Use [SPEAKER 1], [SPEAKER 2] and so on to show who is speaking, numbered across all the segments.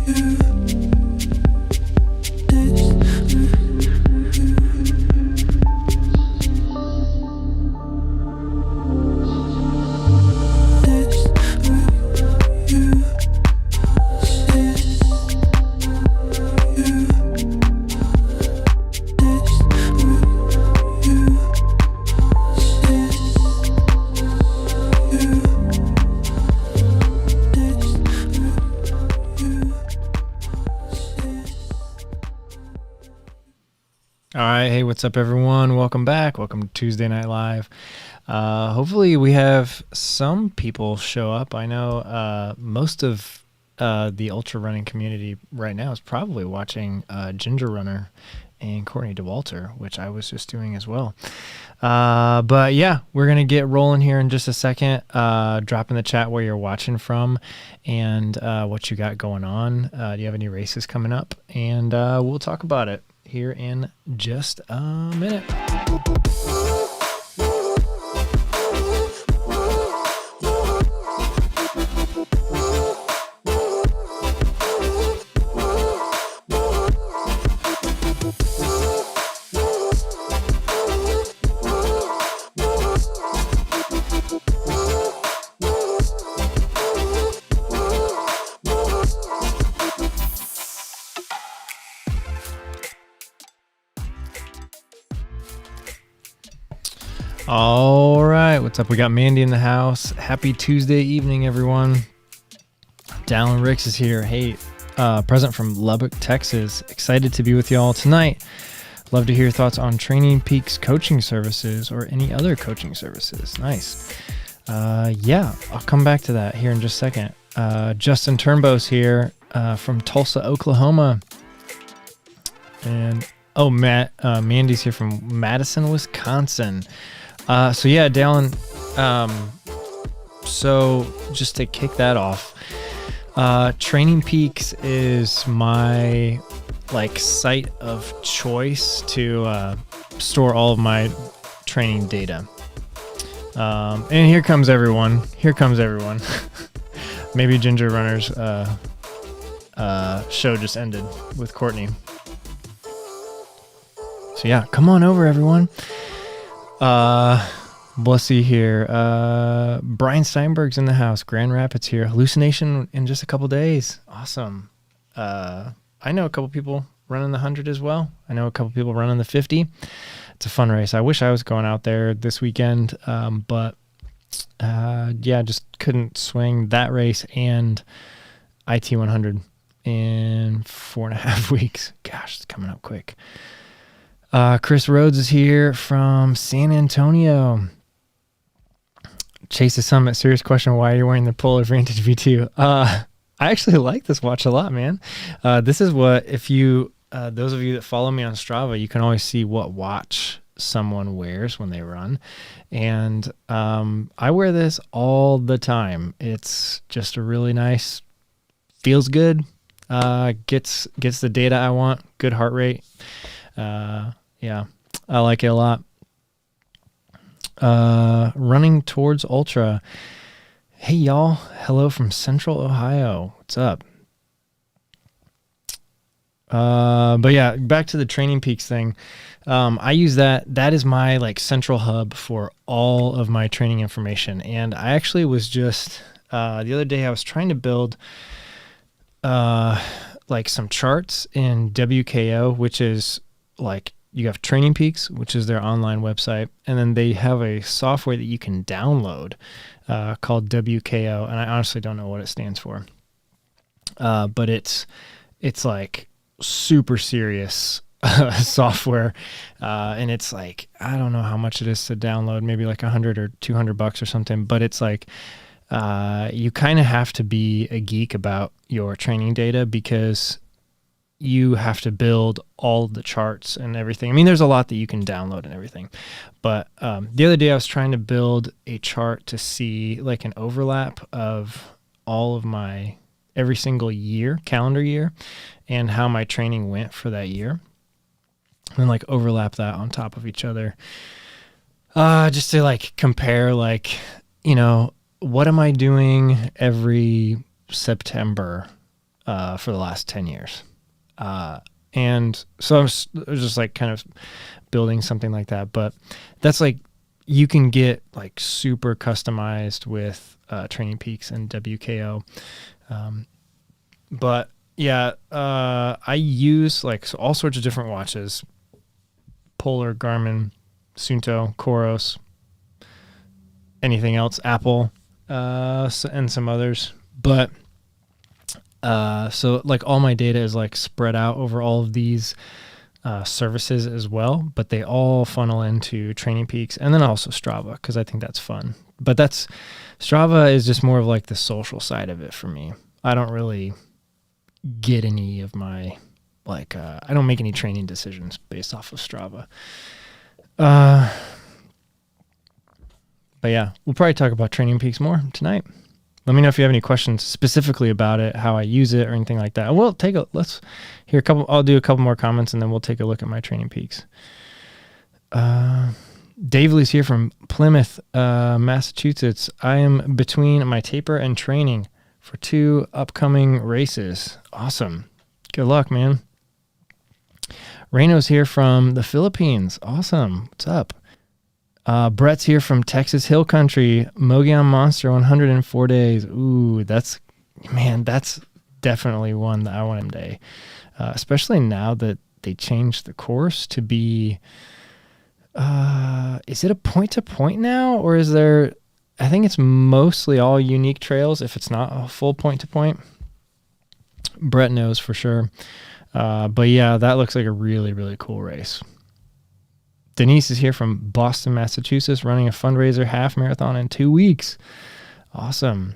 [SPEAKER 1] All right, hey, what's up, everyone? Welcome back. Welcome to Tuesday Night Live. Hopefully we have some people show up. I know most of the ultra running community right now is probably watching Ginger Runner and Courtney DeWalter, which I was just doing as well. But yeah, we're going to get rolling here in just a second. Drop in the chat where you're watching from and what you got going on. Do you have any races coming up? And we'll talk about it here in just a minute. All right, what's up? We got Mandy in the house. Happy Tuesday evening, everyone. Dallin Ricks is here. Hey, present from Lubbock, Texas. Excited to be with y'all tonight. Love to hear your thoughts on Training Peaks coaching services or any other coaching services. Nice. Yeah, I'll come back to that here in just a second. Justin Turnbow's here from Tulsa, Oklahoma. And, Mandy's here from Madison, Wisconsin. So yeah, Dallin, so just to kick that off, Training Peaks is my site of choice to store all of my training data. And here comes everyone. Maybe Ginger Runner's show just ended with Courtney. So yeah, come on over, everyone. Let's see here. Brian Steinberg's in the house. Grand Rapids here. Hallucination in just a couple days. Awesome. I know a couple people running the 100 as well. I know a couple people running the 50. It's a fun race. I wish I was going out there this weekend, but just couldn't swing that race and IT 100 in 4.5 weeks. Gosh, it's coming up quick. Chris Rhodes is here from San Antonio. Chase the Summit. Serious question. Why are you wearing the Polar Vantage V2? I actually like this watch a lot, man. This is what, if you, those of you that follow me on Strava, you can always see what watch someone wears when they run. And I wear this all the time. It's just a really nice, feels good, gets the data I want, good heart rate. Yeah, I like it a lot. Running towards ultra. Hey y'all, hello from Central Ohio. What's up? But yeah, back to the Training Peaks thing. I use that. That is my central hub for all of my training information. And I actually was just the other day I was trying to build some charts in WKO, which is you have Training Peaks, which is their online website, and then they have a software that you can download called WKO, and I honestly don't know what it stands for. But it's super serious software, and it's I don't know how much it is to download, maybe $100 or $200 or something, but it's you kind of have to be a geek about your training data because you have to build all the charts and everything. I mean, there's a lot that you can download and everything, but the other day I was trying to build a chart to see an overlap of all of my every single year, calendar year, and how my training went for that year, and overlap that on top of each other, just to compare what am I doing every September for the last 10 years. And so I was just like kind of building something like that. But that's like, you can get like super customized with Training Peaks and WKO. But yeah, I use like all sorts of different watches: Polar, Garmin, Suunto, Coros, anything else, Apple, and some others. But so like all my data is like spread out over all of these services as well, but they all funnel into Training Peaks and then also Strava, because I think that's fun. But Strava is just more of like the social side of it for me. I don't really get any of my I don't make any training decisions based off of Strava. But yeah, we'll probably talk about Training Peaks more tonight. Let me know if you have any questions specifically about it, how I use it, or anything like that. Let's hear a couple. I'll do a couple more comments, and then we'll take a look at my Training Peaks. Dave Lee's here from Plymouth, Massachusetts. I am between my taper and training for 2 upcoming races. Awesome. Good luck, man. Reno's here from the Philippines. Awesome. What's up? Brett's here from Texas Hill Country. Mogollon Monster 104 days. Ooh, that's definitely one that I want him day. Especially now that they changed the course to be, is it a point-to-point now? Or is there, I think it's mostly all unique trails if it's not a full point-to-point. Brett knows for sure. But yeah, that looks like a really, really cool race. Denise is here from Boston, Massachusetts, running a fundraiser half marathon in 2 weeks. Awesome.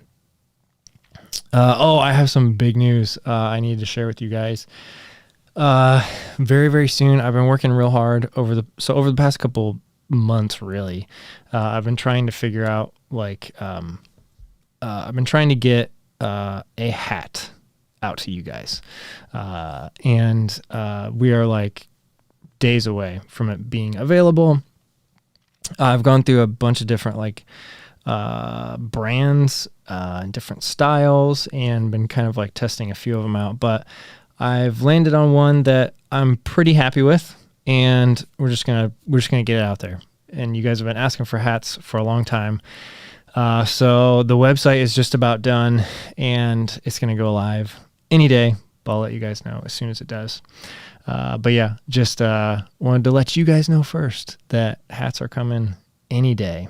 [SPEAKER 1] I have some big news I need to share with you guys. Very, very soon. I've been working real hard over the past couple months, really. I've been trying to figure out I've been trying to get a hat out to you guys. And we are like days away from it being available. I've gone through a bunch of different brands and different styles, and been kind of like testing a few of them out, but I've landed on one that I'm pretty happy with, and we're just gonna get it out there. And you guys have been asking for hats for a long time. So the website is just about done, and it's gonna go live any day, but I'll let you guys know as soon as it does. But yeah, just wanted to let you guys know first that hats are coming any day.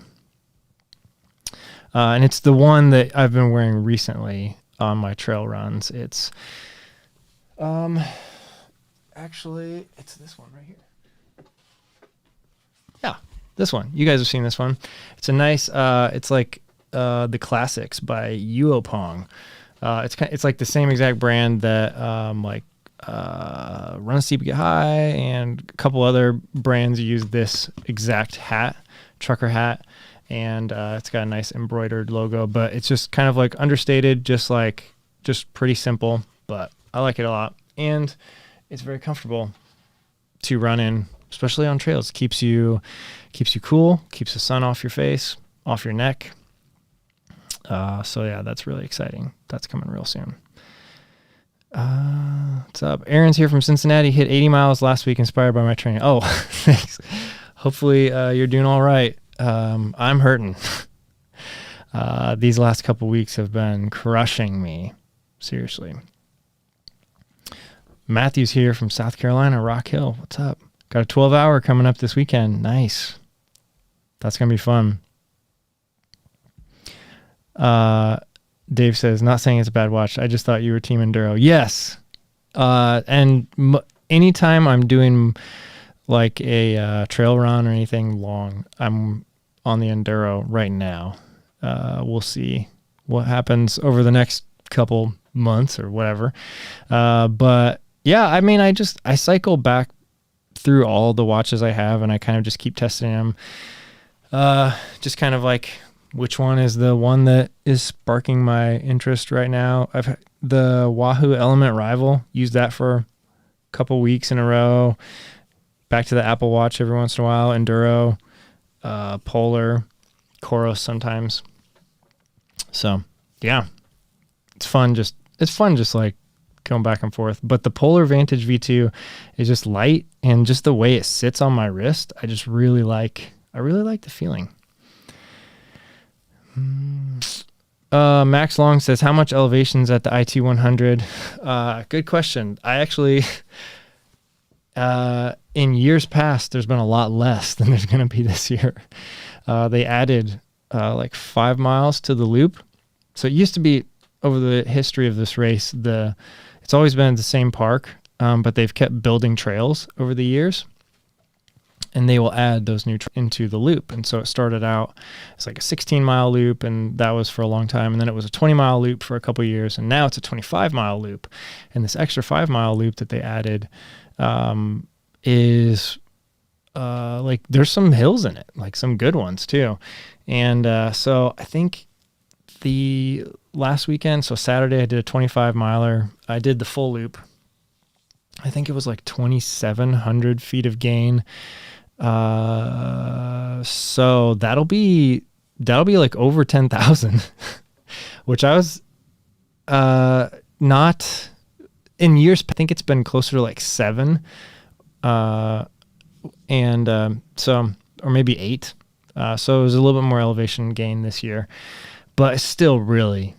[SPEAKER 1] And it's the one that I've been wearing recently on my trail runs. It's actually it's this one right here. Yeah, this one. You guys have seen this one. It's a nice it's like the Classics by Yuopong. It's like the same exact brand that Run Steep Get High and a couple other brands use this exact hat, trucker hat, and it's got a nice embroidered logo, but it's just kind of like understated, just pretty simple, but I like it a lot, and it's very comfortable to run in, especially on trails. Keeps you cool, keeps the sun off your face, off your neck. So yeah, that's really exciting. That's coming real soon. What's up? Aaron's here from Cincinnati. Hit 80 miles last week, inspired by my training. Oh, thanks. Hopefully you're doing all right. I'm hurting. These last couple weeks have been crushing me. Seriously. Matthew's here from South Carolina, Rock Hill. What's up? Got a 12-hour coming up this weekend. Nice. That's going to be fun. Dave says, not saying it's a bad watch. I just thought you were Team Enduro. Yes. And anytime I'm doing like a trail run or anything long, I'm on the Enduro right now. We'll see what happens over the next couple months or whatever. But yeah, I mean, I cycle back through all the watches I have, and I kind of just keep testing them. Just kind of like, which one is the one that is sparking my interest right now? I've had the Wahoo Element Rival, used that for a couple weeks in a row. Back to the Apple Watch every once in a while. Enduro, Polar, Coros sometimes. So yeah, it's fun. Just like going back and forth. But the Polar Vantage V2 is just light, and just the way it sits on my wrist, I really like the feeling. Max Long says, how much elevation's at the IT100? Good question. I actually, in years past, there's been a lot less than there's going to be this year. They added like 5 miles to the loop. So it used to be, over the history of this race, it's always been the same park, but they've kept building trails over the years, and they will add those new into the loop. And so it started out as like a 16-mile loop, and that was for a long time. And then it was a 20-mile loop for a couple of years, and now it's a 25-mile loop. And this extra 5-mile loop that they added is like there's some hills in it, like some good ones too. And so I think the last weekend, so Saturday, I did a 25-miler. I did the full loop. I think it was like 2,700 feet of gain. So that'll be like over 10,000, which I was not in years. I think it's been closer to like 7, or maybe 8. So it was a little bit more elevation gain this year, but it's still really,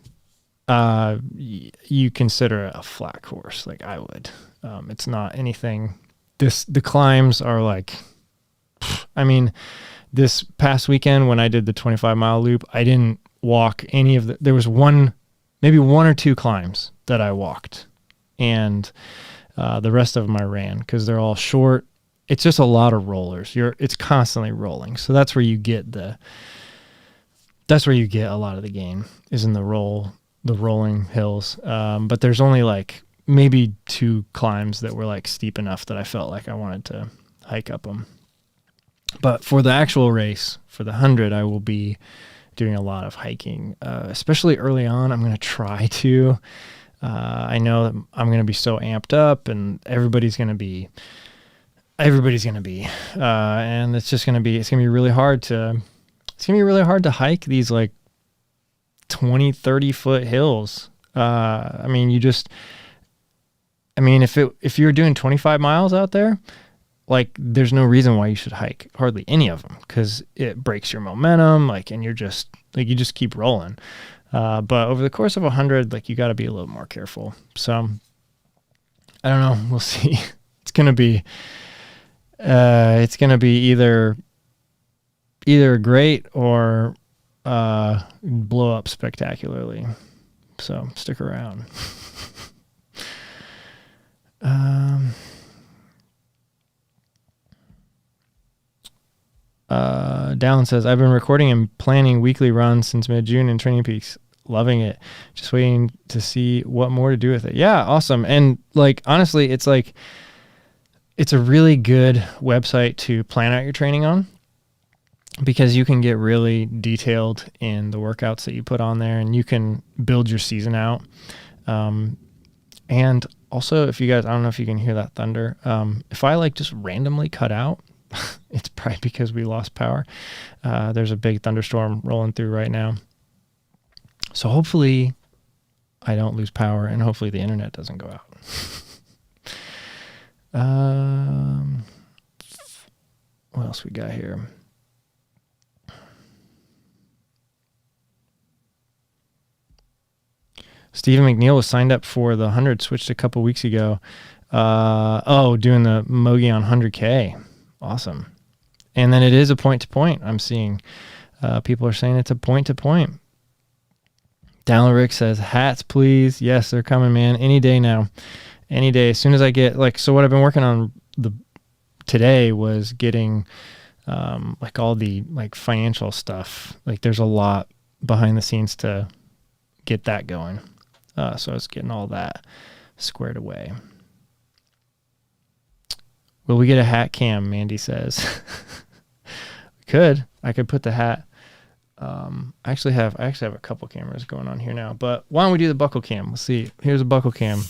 [SPEAKER 1] you consider it a flat course. Like I would, it's not anything. The climbs are like, I mean, this past weekend when I did the 25-mile loop, I didn't walk any of there was maybe one or two climbs that I walked, and the rest of them I ran because they're all short. It's just a lot of rollers. It's constantly rolling. So that's where you get a lot of the gain, is in the rolling hills. But there's only like maybe 2 climbs that were like steep enough that I felt like I wanted to hike up them. But for the actual race, for the 100, I will be doing a lot of hiking, especially early on. I'm going to try to. I know that I'm going to be so amped up, and everybody's going to be, and it's going to be really hard to hike these like 20, 30 foot hills. If you're doing 25 miles out there, like there's no reason why you should hike hardly any of them, because it breaks your momentum, like, and you just keep rolling. But over the course of 100, like you got to be a little more careful. So I don't know. We'll see. It's going to be either great or blow up spectacularly. So stick around. Dallin says, I've been recording and planning weekly runs since mid-June in Training Peaks. Loving it. Just waiting to see what more to do with it. Yeah, awesome. And like, honestly, it's a really good website to plan out your training on, because you can get really detailed in the workouts that you put on there, and you can build your season out. And also, if you guys, I don't know if you can hear that thunder. If I like just randomly cut out, it's probably because we lost power. There's a big thunderstorm rolling through right now. So hopefully I don't lose power, and hopefully the internet doesn't go out. What else we got here? Stephen McNeil was signed up for the 100, switched a couple weeks ago. Doing the Mogi on 100K. Awesome. And then it is a point-to-point. I'm seeing people are saying it's a point-to-point. Dallin Rick says, hats, please. Yes, they're coming, man. Any day now. Any day. As soon as I get, so what I've been working on today was getting all the financial stuff. Like there's a lot behind the scenes to get that going. So I was getting all that squared away. Will we get a hat cam? Mandy says. I could put the hat. I actually have a couple cameras going on here now, but why don't we do the buckle cam? Let's see. Here's a buckle cam.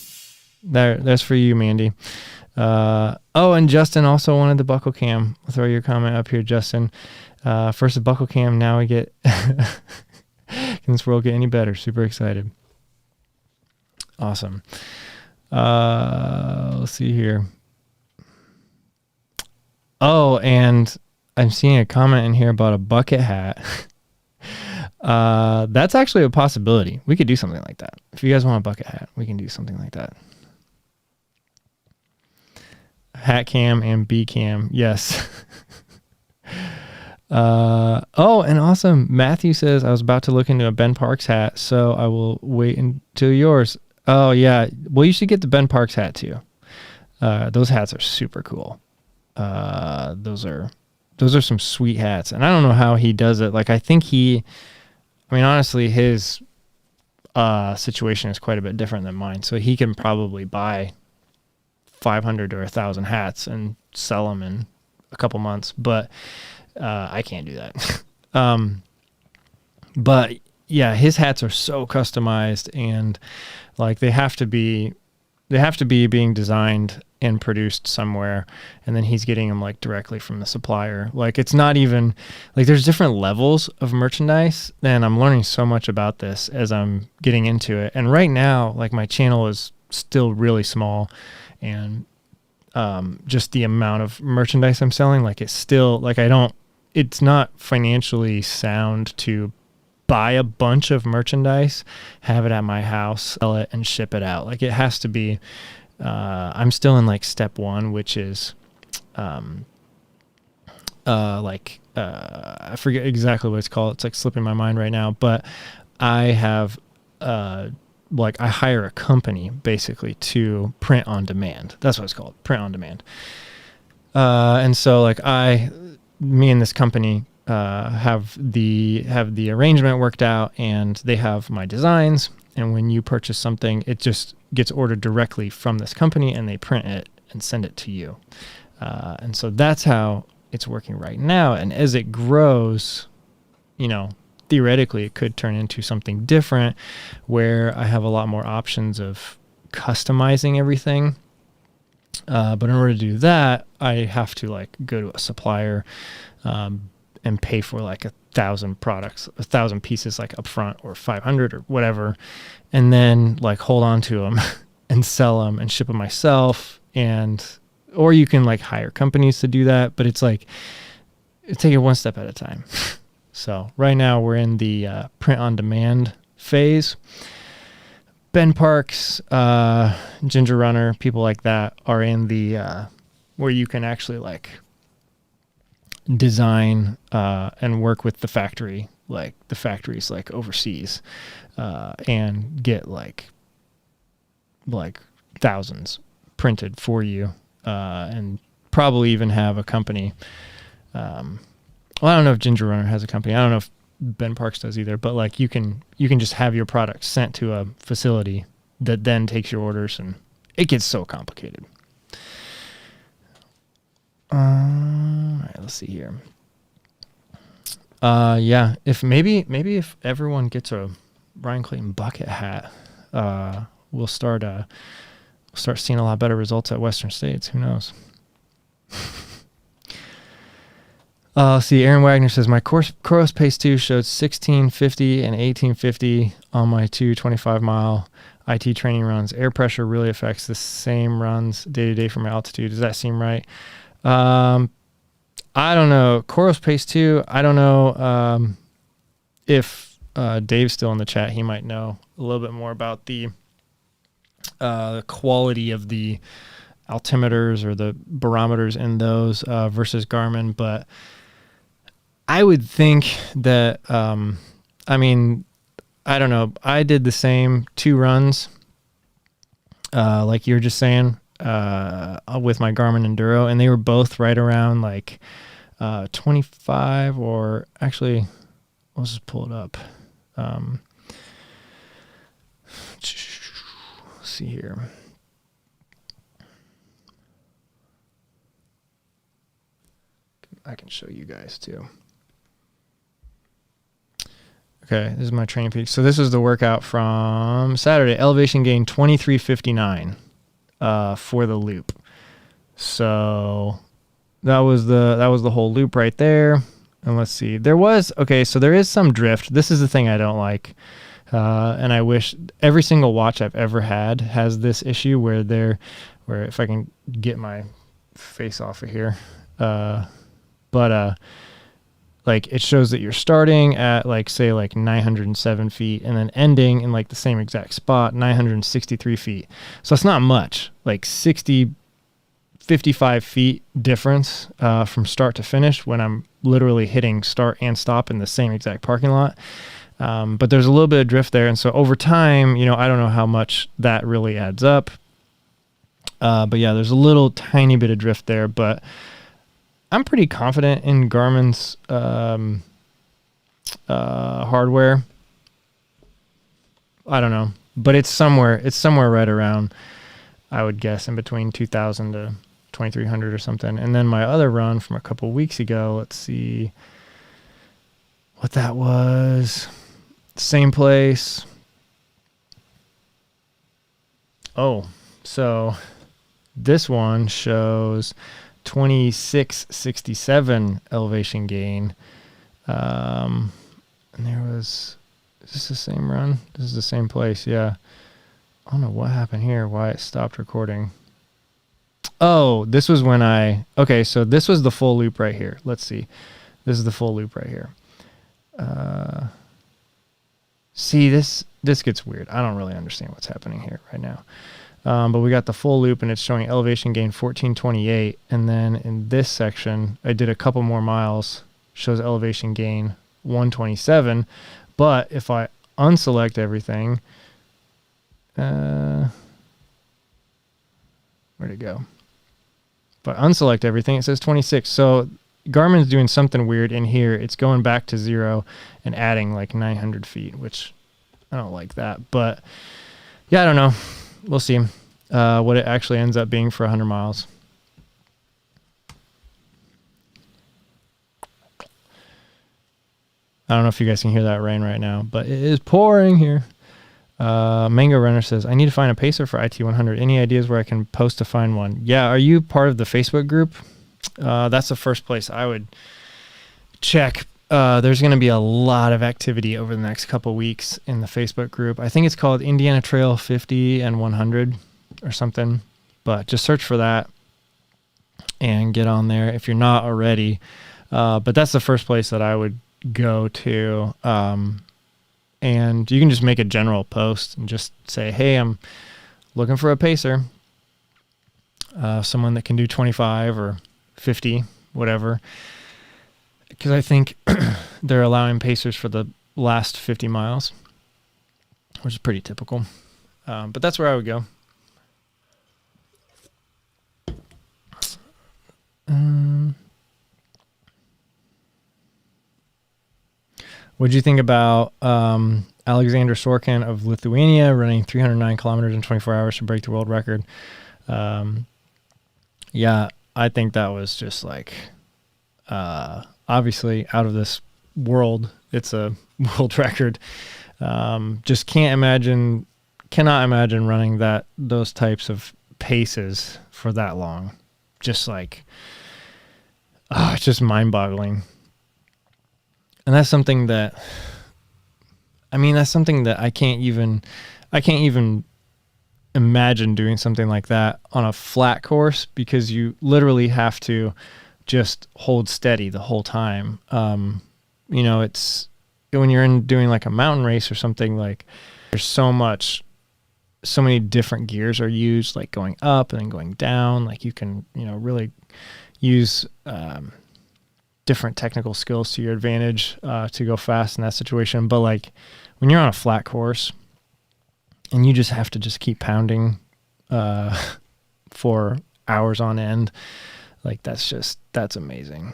[SPEAKER 1] That's for you, Mandy. And Justin also wanted the buckle cam. I'll throw your comment up here, Justin. First the buckle cam. Now we get, can this world get any better? Super excited. Awesome. Let's see here. Oh, and I'm seeing a comment in here about a bucket hat. That's actually a possibility. We could do something like that. If you guys want a bucket hat, we can do something like that. Hat cam and B cam. Yes. Oh, and awesome. Matthew says, I was about to look into a Ben Parks hat, so I will wait until yours. Oh yeah. Well, you should get the Ben Parks hat too. Those hats are super cool. Those are some sweet hats, and I don't know how he does it. Like, I mean, honestly, his situation is quite a bit different than mine. So he can probably buy 500 or 1,000 hats and sell them in a couple months, but I can't do that. But yeah, his hats are so customized, and like they have to be being designed and produced somewhere, and then he's getting them like directly from the supplier. Like, it's not even like, there's different levels of merchandise, and I'm learning so much about this as I'm getting into it. And right now, like, my channel is still really small, and just the amount of merchandise I'm selling, like, it's still like, it's not financially sound to buy a bunch of merchandise, have it at my house, sell it, and ship it out. Like, it has to be, I'm still in like step one, which is, I forget exactly what it's called. It's like slipping my mind right now, but I have, I hire a company basically to print on demand. That's what it's called, print on demand. And so like me and this company, have the arrangement worked out, and they have my designs. And when you purchase something, it just gets ordered directly from this company, and they print it and send it to you. And so that's how it's working right now. And as it grows, theoretically it could turn into something different where I have a lot more options of customizing everything. But in order to do that, I have to like go to a supplier, and pay for like 1,000 products, 1,000 pieces, like upfront, or 500 or whatever. And then like hold on to them and sell them and ship them myself. Or you can like hire companies to do that, but it's like, take it one step at a time. So right now we're in the print on demand phase. Ben Parks, Ginger Runner, people like that are in the, where you can actually like design and work with the factory, like the factories like overseas, and get like thousands printed for you, and probably even have a company. Well, I don't know if Ginger Runner has a company. I don't know if Ben Parks does either, but like you can just have your product sent to a facility that then takes your orders, and it gets so complicated. All right, let's see here. Yeah, if everyone gets a Ryan Clayton bucket hat, we'll start seeing a lot better results at Western States. Who knows? See, Aaron Wagner says, my Coros Pace 2 showed 1650 and 1850 on my 25-mile IT training runs. Air pressure really affects the same runs day to day from altitude. Does that seem right? I don't know. Coros Pace 2, I don't know if Dave's still in the chat. He might know a little bit more about the quality of the altimeters or the barometers in those versus Garmin, but I would think that, I don't know. I did the same 2 runs, like you were just saying, with my Garmin Enduro, and they were both right around like 25, or actually, let's just pull it up. Let's see here. I can show you guys too. Okay, this is my training peak. So this is the workout from Saturday. Elevation gain 2359 for the loop. So that was the whole loop right there. And let's see. So there is some drift. This is the thing I don't like And I wish every single watch I've ever had has this issue where if I can get my face off of here, like it shows that you're starting at like, say like 907 feet and then ending in like the same exact spot, 963 feet. So it's not much, like 55 feet difference from start to finish when I'm literally hitting start and stop in the same exact parking lot. But there's a little bit of drift there. And so over time, I don't know how much that really adds up. But yeah, there's a little tiny bit of drift there, but I'm pretty confident in Garmin's hardware. I don't know, but it's somewhere right around, I would guess, in between 2,000 to 2,300 or something. And then my other run from a couple weeks ago, let's see what that was. Same place. Oh, so this one shows 2667 elevation gain. And is this the same run? This is the same place. Yeah. I don't know what happened here, why it stopped recording. Oh, this was when okay, so this was the full loop right here. Let's see. This is the full loop right here. See, this gets weird. I don't really understand what's happening here right now. But we got the full loop and it's showing elevation gain 1428. And then in this section, I did a couple more miles, shows elevation gain 127. But if I unselect everything, where'd it go? If I unselect everything, it says 26. So Garmin's doing something weird in here. It's going back to 0 and adding like 900 feet, which I don't like that. But yeah, I don't know. We'll see what it actually ends up being for 100 miles. I don't know if you guys can hear that rain right now, but it is pouring here. Mango Runner says, I need to find a pacer for IT100. Any ideas where I can post to find one? Yeah, are you part of the Facebook group? That's the first place I would check. There's going to be a lot of activity over the next couple weeks in the Facebook group. I think it's called Indiana Trail 50 and 100 or something, but just search for that and get on there if you're not already. But that's the first place that I would go to. And you can just make a general post and just say, hey, I'm looking for a pacer. Someone that can do 25 or 50, whatever. Because I think they're allowing pacers for the last 50 miles, which is pretty typical. But that's where I would go. What do you think about Alexander Sorkin of Lithuania running 309 kilometers in 24 hours to break the world record? Yeah, I think that was just like... obviously out of this world. It's a world record. Just cannot imagine running those types of paces for that long. Just like, it's just mind boggling. And that's something that I can't even imagine doing something like that on a flat course, because you literally have to just hold steady the whole time. It's when you're doing like a mountain race or something, like there's so many different gears are used, like going up and then going down. Like you can, really use different technical skills to your advantage to go fast in that situation. But like when you're on a flat course and you just have to just keep pounding for hours on end, like that's amazing.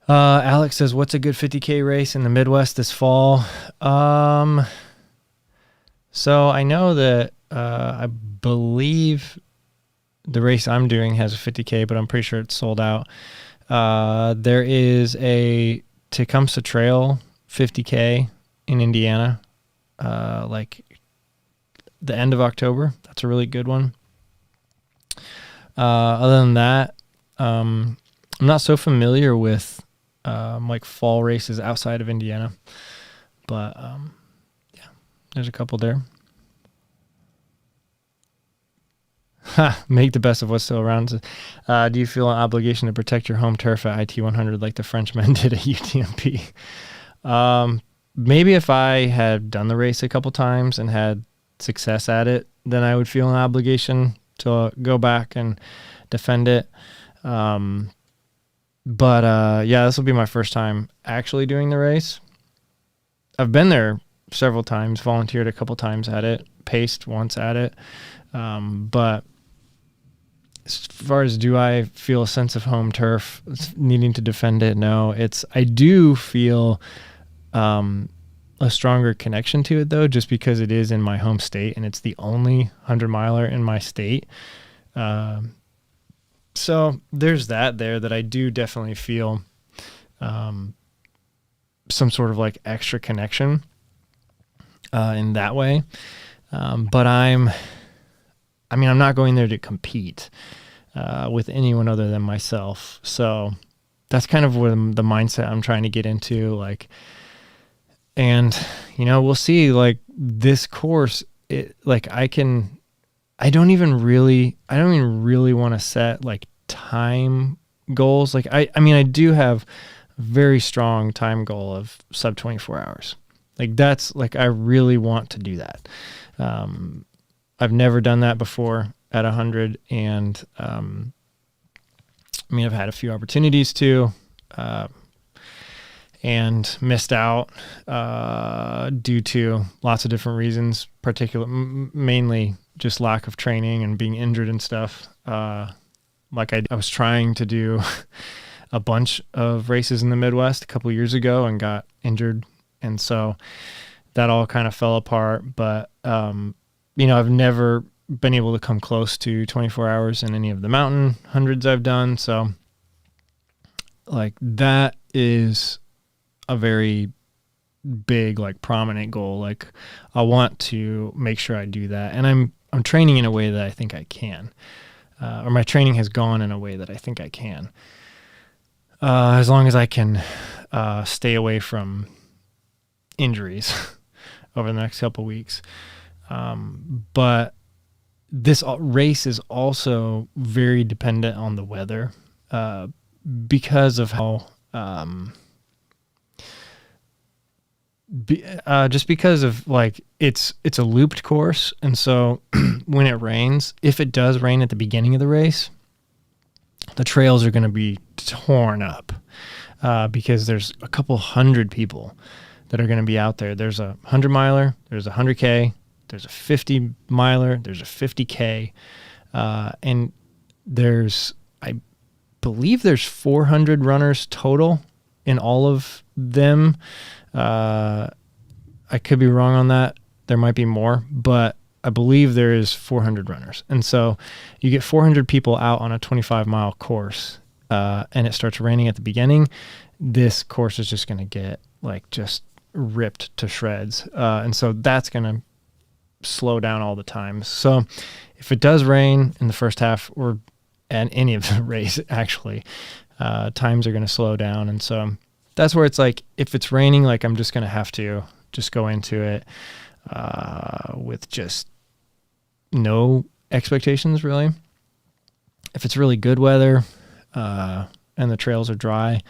[SPEAKER 1] Alex says, what's a good 50K race in the Midwest this fall? So I know that I believe the race I'm doing has a 50K, but I'm pretty sure it's sold out. There is a Tecumseh Trail 50K in Indiana, like the end of October. That's a really good one. Other than that, I'm not so familiar with like fall races outside of Indiana. But yeah, there's a couple there. Make the best of what's still around. Do you feel an obligation to protect your home turf at IT 100 like the Frenchmen did at UTMP? Maybe if I had done the race a couple times and had success at it, then I would feel an obligation to go back and defend it. But yeah, this will be my first time actually doing the race. I've been there several times, volunteered a couple times at it, paced once at it. But as far as do I feel a sense of home turf, needing to defend it? No, I do feel a stronger connection to it though, just because it is in my home state and it's the only 100-miler in my state. So there's that I do definitely feel some sort of like extra connection in that way. But I'm not going there to compete with anyone other than myself. So that's kind of where the mindset I'm trying to get into. Like, and we'll see. Like this course, I don't even really want to set like time goals. Like I do have a very strong time goal of sub 24 hours. Like that's like, I really want to do that. I've never done that before at 100. And, I've had a few opportunities to, and missed out, due to lots of different reasons, mainly just lack of training and being injured and stuff. I was trying to do a bunch of races in the Midwest a couple of years ago and got injured. And so that all kind of fell apart, but, I've never been able to come close to 24 hours in any of the mountain hundreds I've done. So like that is a very big, like prominent goal. Like I want to make sure I do that. And I'm training in a way that I think I can, or my training has gone in a way that I think I can, as long as I can, stay away from injuries over the next couple weeks. But this race is also very dependent on the weather, because of how, just because of like, it's a looped course. And so when it rains, if it does rain at the beginning of the race, the trails are going to be torn up, because there's a couple hundred people that are going to be out there. There's a 100-miler, there's a 100K, there's a 50-miler, there's a 50K, and I believe there's 400 runners total in all of them. I could be wrong on that. There might be more, but I believe there is 400 runners. And so you get 400 people out on a 25-mile course, and it starts raining at the beginning. This course is just going to get like just ripped to shreds. And so that's going to slow down all the time. So if it does rain in the first half or at any of the race, actually, times are going to slow down. And so that's where it's like, if it's raining, like I'm just going to have to just go into it, with just no expectations really. If it's really good weather, and the trails are dry,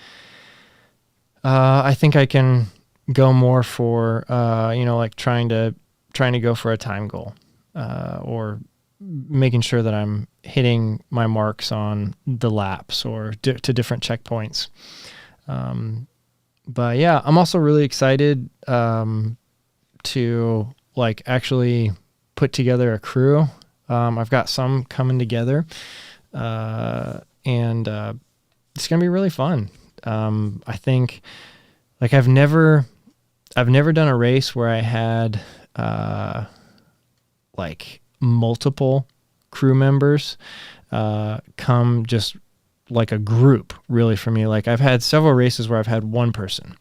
[SPEAKER 1] I think I can go more for, like trying to go for a time goal, or making sure that I'm hitting my marks on the laps or to different checkpoints. But yeah, I'm also really excited, to like actually put together a crew. I've got some coming together, and it's going to be really fun. I think like I've never done a race where I had, like multiple crew members, come just like a group really for me. Like I've had several races where I've had one person,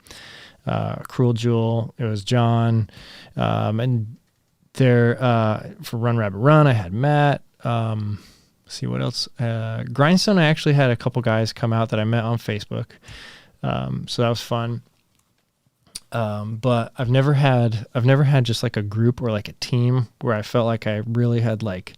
[SPEAKER 1] Cruel Jewel, it was John, and there, for Run Rabbit Run, I had Matt, see what else, Grindstone, I actually had a couple guys come out that I met on Facebook, So that was fun. But I've never had just like a group or like a team where I felt like I really had like,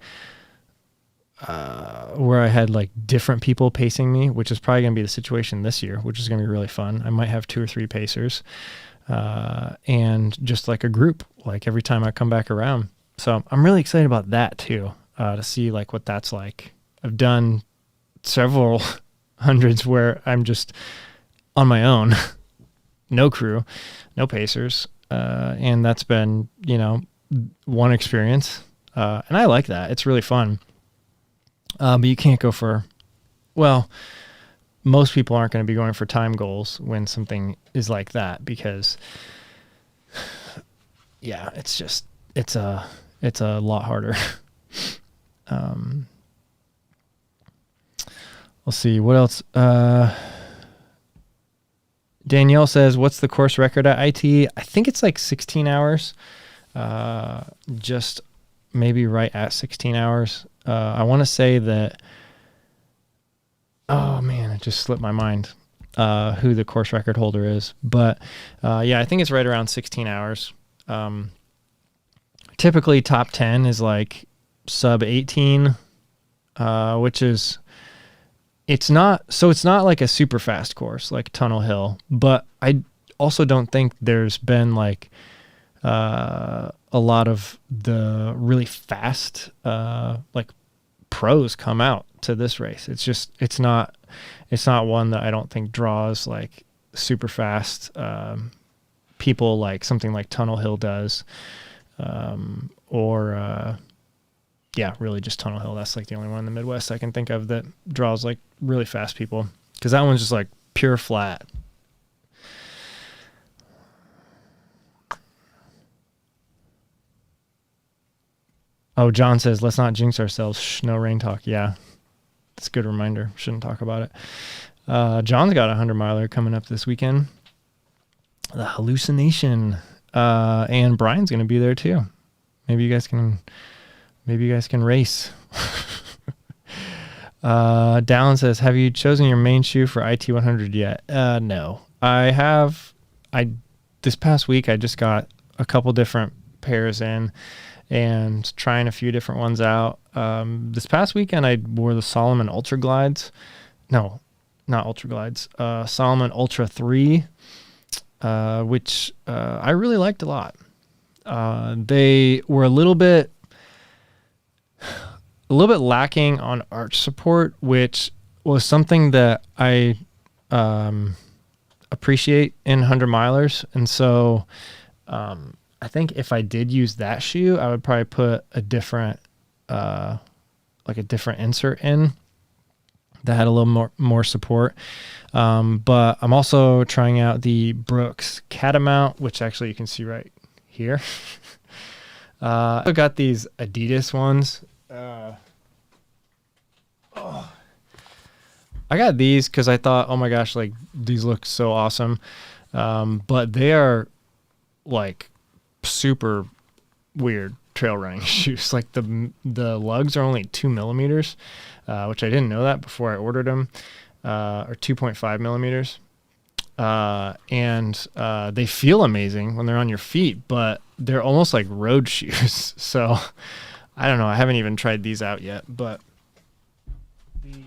[SPEAKER 1] where I had like different people pacing me, which is probably going to be the situation this year, which is going to be really fun. I might have 2 or 3 pacers, and just like a group, like every time I come back around. So I'm really excited about that too, to see like what that's like. I've done several hundreds where I'm just on my own, no crew, no pacers. And that's been, one experience. And I like that. It's really fun. But you can't go for, most people aren't going to be going for time goals when something is like that, because it's a lot harder. We'll see what else. Danielle says, what's the course record at IT? I think it's like 16 hours, just maybe right at 16 hours. I want to say that, oh man, it just slipped my mind, who the course record holder is. But I think it's right around 16 hours. Typically top 10 is like sub 18, which is, it's not like a super fast course like Tunnel Hill, but I also don't think there's been like a lot of the really fast like pros come out to this race. It's not one that I don't think draws like super fast people like something like Tunnel Hill does, or really just Tunnel Hill. That's like the only one in the Midwest I can think of that draws like really fast people, because that one's just like pure flat. Oh, John says, let's not jinx ourselves. Shh, no rain talk. Yeah, that's a good reminder. Shouldn't talk about it. John's got a 100-miler coming up this weekend. The Hallucination. And Brian's going to be there too. Maybe you guys can race. Dallin says, have you chosen your main shoe for IT100 yet? No. This past week, I just got a couple different pairs in and trying a few different ones out. This past weekend, I wore the Solomon Ultra Glides. No, not Ultra Glides. Solomon Ultra 3, which I really liked a lot. They were a little bit lacking on arch support, which was something that I appreciate in 100-milers. And so I think if I did use that shoe, I would probably put a different insert in that had a little more support. But I'm also trying out the Brooks Catamount, which actually you can see right here. I've got these Adidas ones. I got these because I thought, oh my gosh, like these look so awesome. But they are like super weird trail running shoes. Like the lugs are only 2 millimeters, which I didn't know that before I ordered them, or 2.5 millimeters. And they feel amazing when they're on your feet, but they're almost like road shoes. So I don't know. I haven't even tried these out yet, but the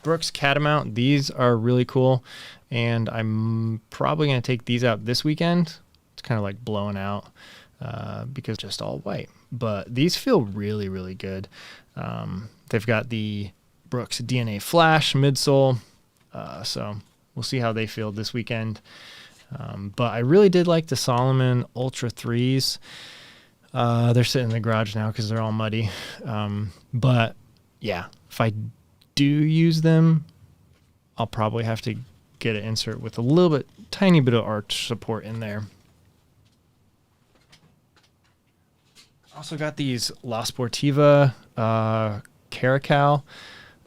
[SPEAKER 1] Brooks Catamount, these are really cool. And I'm probably going to take these out this weekend. It's kind of like blowing out because just all white. But these feel really, really good. They've got the Brooks DNA Flash midsole. So we'll see how they feel this weekend. But I really did like the Solomon Ultra 3s. They're sitting in the garage now because they're all muddy. But yeah, if I do use them, I'll probably have to get an insert with a tiny bit of arch support in there. Also got these La Sportiva Caracal,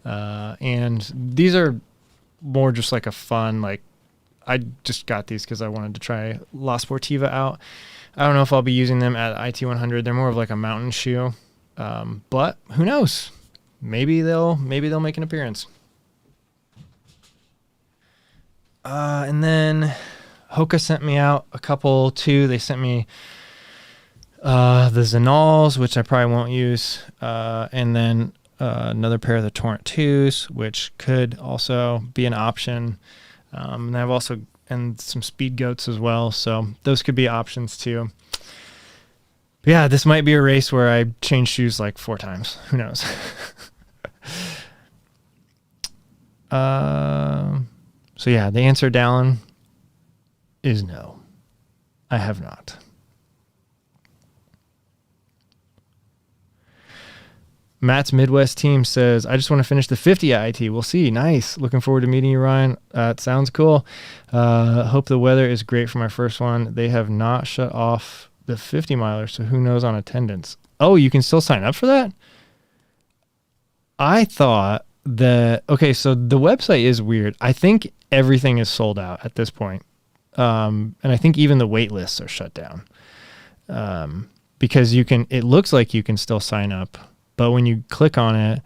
[SPEAKER 1] and these are more just like a fun, like I just got these because I wanted to try La Sportiva out. I don't know if I'll be using them at IT100. They're more of like a mountain shoe, but who knows? Maybe they'll make an appearance. And then Hoka sent me out a couple too. They sent me the Zenals, which I probably won't use, and then another pair of the Torrent 2s, which could also be an option. And I've also, and some Speed Goats as well, so those could be options too. But yeah, this might be a race where I change shoes like 4 times. Who knows? So yeah, the answer, Dallin, is no. I have not. Matt's Midwest team says, I just want to finish the 50 at IT. We'll see. Nice. Looking forward to meeting you, Ryan. It sounds cool. Hope the weather is great for my first one. They have not shut off the 50 miler, so who knows on attendance. Oh, you can still sign up for that? I thought that, okay, so the website is weird. I think everything is sold out at this point. And I think even the wait lists are shut down. Because it looks like you can still sign up, but when you click on it,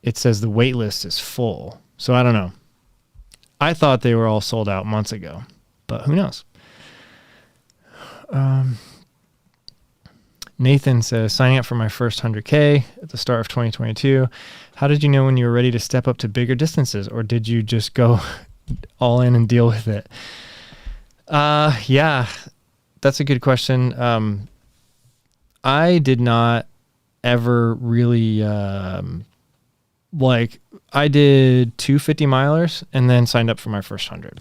[SPEAKER 1] it says the wait list is full. So I don't know. I thought they were all sold out months ago, but who knows? Nathan says, signing up for my first 100K at the start of 2022. How did you know when you were ready to step up to bigger distances, or did you just go all in and deal with it? Yeah, that's a good question. I did not ever really, I did 250 milers and then signed up for my first 100.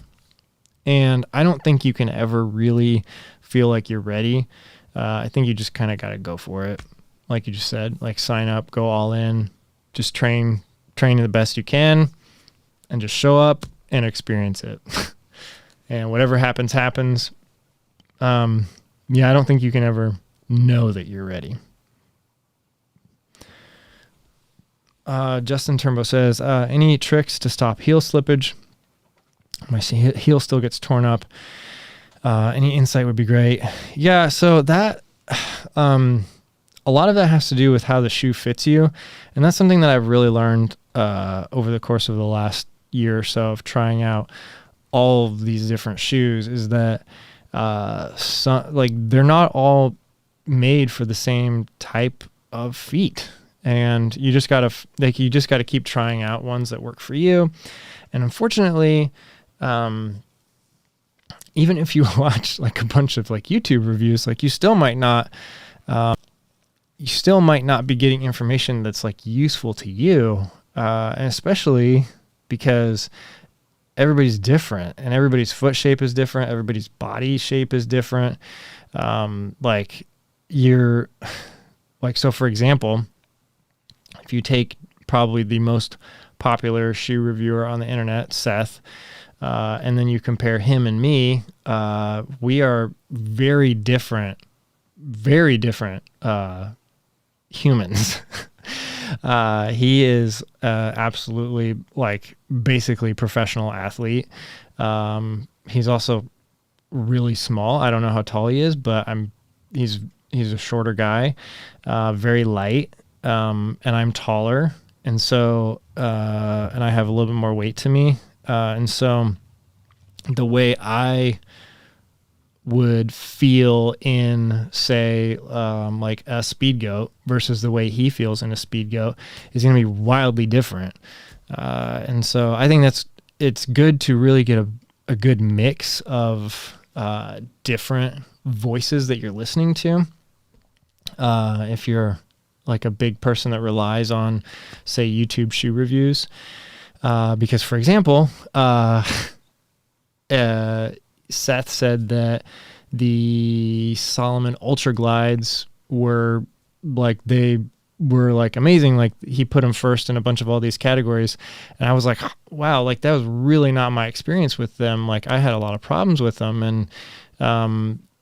[SPEAKER 1] And I don't think you can ever really feel like you're ready. I think you just kind of got to go for it. Like you just said, like sign up, go all in, just train the best you can and just show up and experience it. And whatever happens, happens. Yeah, I don't think you can ever know that you're ready. Justin Turnbow says, any tricks to stop heel slippage? My heel still gets torn up. Any insight would be great. Yeah, so that a lot of that has to do with how the shoe fits you. And that's something that I've really learned over the course of the last year or so of trying out all of these different shoes, is that they're not all made for the same type of feet. And you just gotta keep trying out ones that work for you. And unfortunately, even if you watch like a bunch of like YouTube reviews, like you still might not be getting information that's like useful to you. And especially because everybody's different and everybody's foot shape is different. Everybody's body shape is different. So for example, if you take probably the most popular shoe reviewer on the internet, Seth, and then you compare him and me, we are very different humans. He is absolutely like basically professional athlete. He's also really small. I don't know how tall he is, but he's a shorter guy, very light. And I'm taller. And so, and I have a little bit more weight to me. And so the way I would feel in, say, like a Speed Goat versus the way he feels in a Speed Goat is going to be wildly different. And so I think it's good to really get a good mix of different voices that you're listening to. If you're like a big person that relies on, say, YouTube shoe reviews. Because, for example, Seth said that the Salomon Ultra Glides were amazing. Like he put them first in a bunch of all these categories. And I was like, wow, like that was really not my experience with them. Like I had a lot of problems with them. And,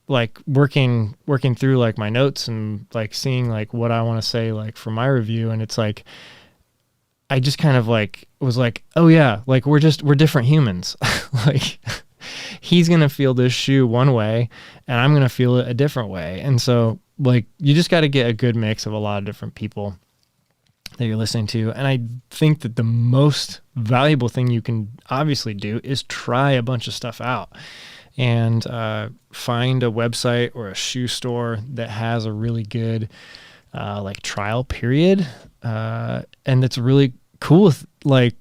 [SPEAKER 1] like working through like my notes and like seeing like what I want to say like for my review, and it's like I just kind of like was like, oh yeah, like we're different humans. Like he's gonna feel this shoe one way and I'm gonna feel it a different way. And so like you just got to get a good mix of a lot of different people that you're listening to. And I think that the most valuable thing you can obviously do is try a bunch of stuff out and find a website or a shoe store that has a really good like trial period, and it's really cool with like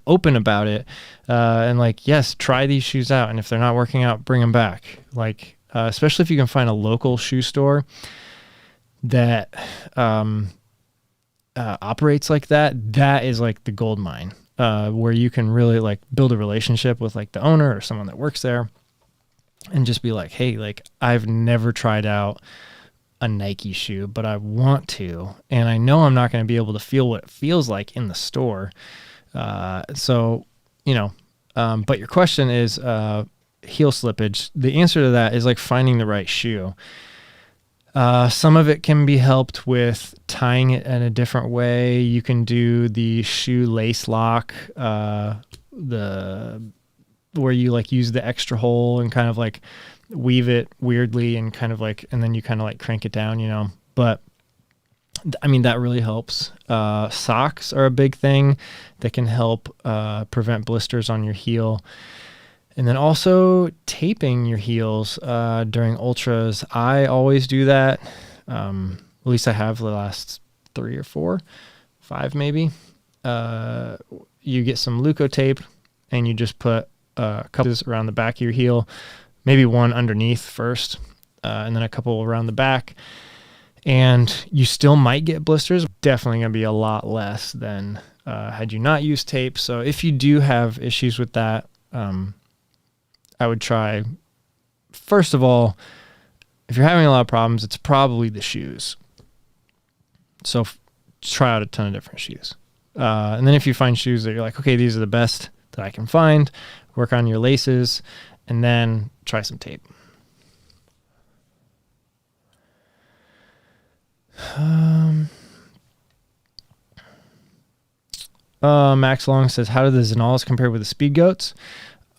[SPEAKER 1] open about it, and like, yes, try these shoes out, and if they're not working out, bring them back. Like especially if you can find a local shoe store that operates like that, that is like the gold mine, where you can really like build a relationship with like the owner or someone that works there and just be like, hey, like I've never tried out a Nike shoe, but I want to, and I know I'm not going to be able to feel what it feels like in the store. So, you know, but your question is heel slippage. The answer to that is like finding the right shoe. Some of it can be helped with tying it in a different way. You can do the shoe lace lock, where you like use the extra hole and kind of like weave it weirdly and kind of like, and then you kind of like crank it down, you know, but I mean, that really helps. Socks are a big thing that can help prevent blisters on your heel. And then also taping your heels during ultras. I always do that. At least I have the last 3 or 4, 5 maybe. You get some Leuco tape and you just put a couple around the back of your heel, maybe one underneath first, and then a couple around the back. And you still might get blisters. Definitely going to be a lot less than had you not used tape. So if you do have issues with that, I would try, first of all, if you're having a lot of problems, it's probably the shoes. So try out a ton of different shoes. And then if you find shoes that you're like, okay, these are the best that I can find, work on your laces, and then try some tape. Max Long says, how do the Zenals compare with the Speed Goats?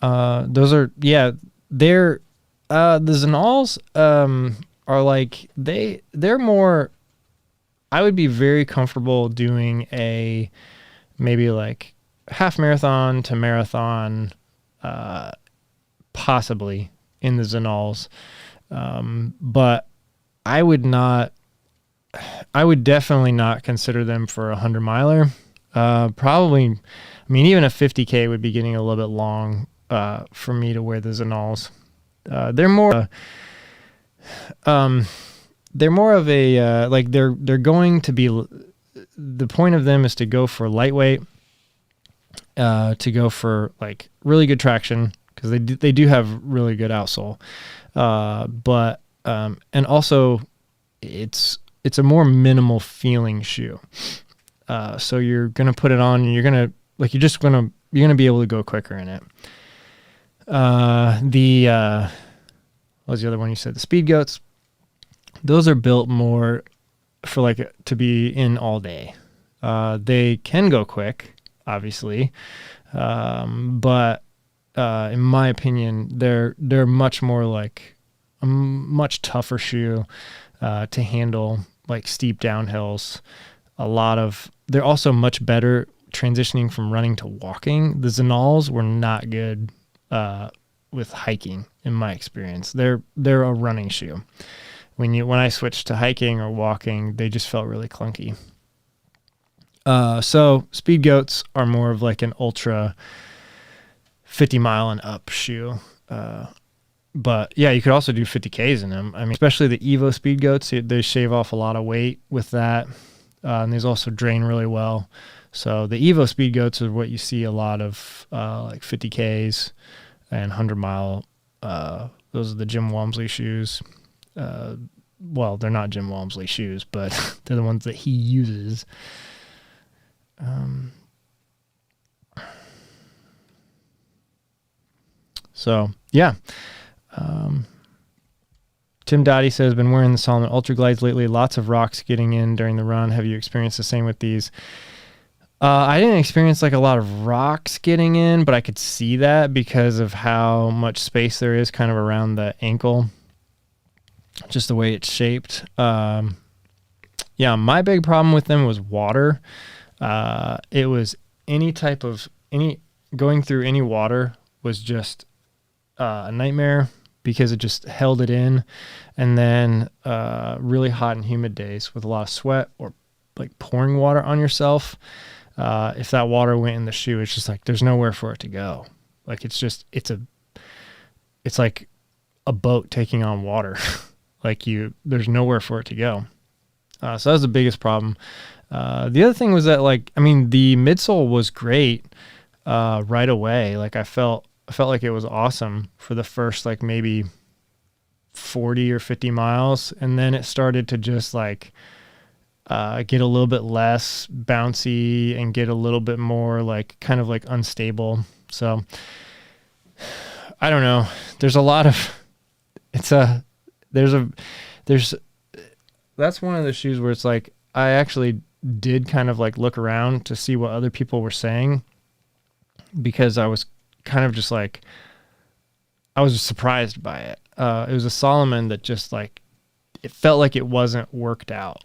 [SPEAKER 1] Those are, yeah, they're, the Zenals, are like, they're more, I would be very comfortable doing a, maybe like half marathon to marathon, possibly in the Zenals. But I would definitely not consider them for a 100-miler. Probably, I mean, even a 50K would be getting a little bit long for me to wear the Zenals. They're more of a like they're going to be, the point of them is to go for lightweight, to go for like really good traction, because they do have really good outsole, but and also it's a more minimal feeling shoe. So you're going to put it on and you're going to be able to go quicker in it. What was the other one you said? The Speed Goats. Those are built more for like to be in all day. They can go quick, obviously. But in my opinion, they're much more like a much tougher shoe to handle like steep downhills. They're also much better transitioning from running to walking. The Zenals were not good with hiking, in my experience. They're a running shoe. When I switched to hiking or walking, they just felt really clunky. So Speed Goats are more of like an ultra 50 mile and up shoe. But yeah, you could also do 50Ks in them. I mean, especially the Evo Speed Goats, they shave off a lot of weight with that. And these also drain really well. So the Evo Speed Goats are what you see a lot of, like 50Ks and 100-mile. Those are the Jim Walmsley shoes. Well, they're not Jim Walmsley shoes, but they're the ones that he uses. So yeah. Tim Dottie says, been wearing the Salomon Ultra Glides lately. Lots of rocks getting in during the run. Have you experienced the same with these? I didn't experience like a lot of rocks getting in, but I could see that because of how much space there is kind of around the ankle, just the way it's shaped. yeah, my big problem with them was water. It was going through any water was just a nightmare because it just held it in. And then really hot and humid days with a lot of sweat or like pouring water on yourself. If that water went in the shoe, it's just like there's nowhere for it to go. Like it's like a boat taking on water. There's nowhere for it to go. So that was the biggest problem. The other thing was that the midsole was great right away. Like I felt like it was awesome for the first like maybe 40 or 50 miles. And then it started to just like get a little bit less bouncy and get a little bit more like kind of like unstable. So I don't know. There's a lot of, that's one of the shoes where it's like, I actually did kind of like look around to see what other people were saying, because I was kind of just like, I was surprised by it. It was a Solomon that just like, it felt like it wasn't worked out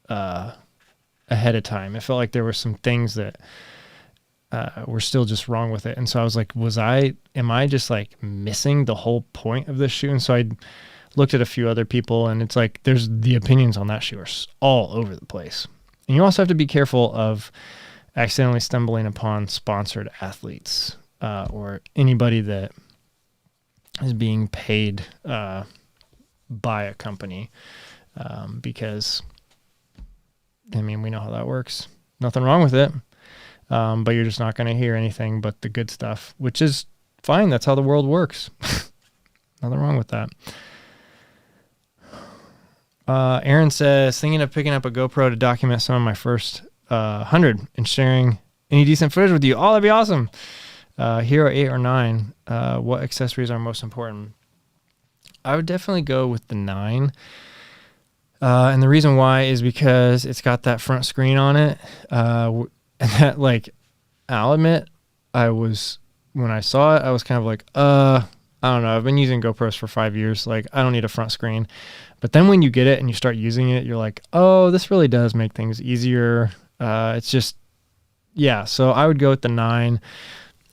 [SPEAKER 1] ahead of time. It felt like there were some things that were still just wrong with it. And so I was like, am I just like missing the whole point of this shoe? And so I looked at a few other people, and it's like, there's the opinions on that shoe are all over the place. And you also have to be careful of accidentally stumbling upon sponsored athletes or anybody that is being paid by a company because, I mean, we know how that works. Nothing wrong with it, but you're just not going to hear anything but the good stuff, which is fine. That's how the world works. Nothing wrong with that. Aaron says, thinking of picking up a GoPro to document some of my first 100 and sharing any decent footage with you. Oh, that'd be awesome. Here are 8 or 9. What accessories are most important? I would definitely go with the 9. And the reason why is because it's got that front screen on it. And that, like, I'll admit, when I saw it, I was kind of like, I don't know. I've been using GoPros for 5 years. Like, I don't need a front screen. But then when you get it and you start using it, you're like, oh, this really does make things easier. It's just, yeah. So I would go with the 9.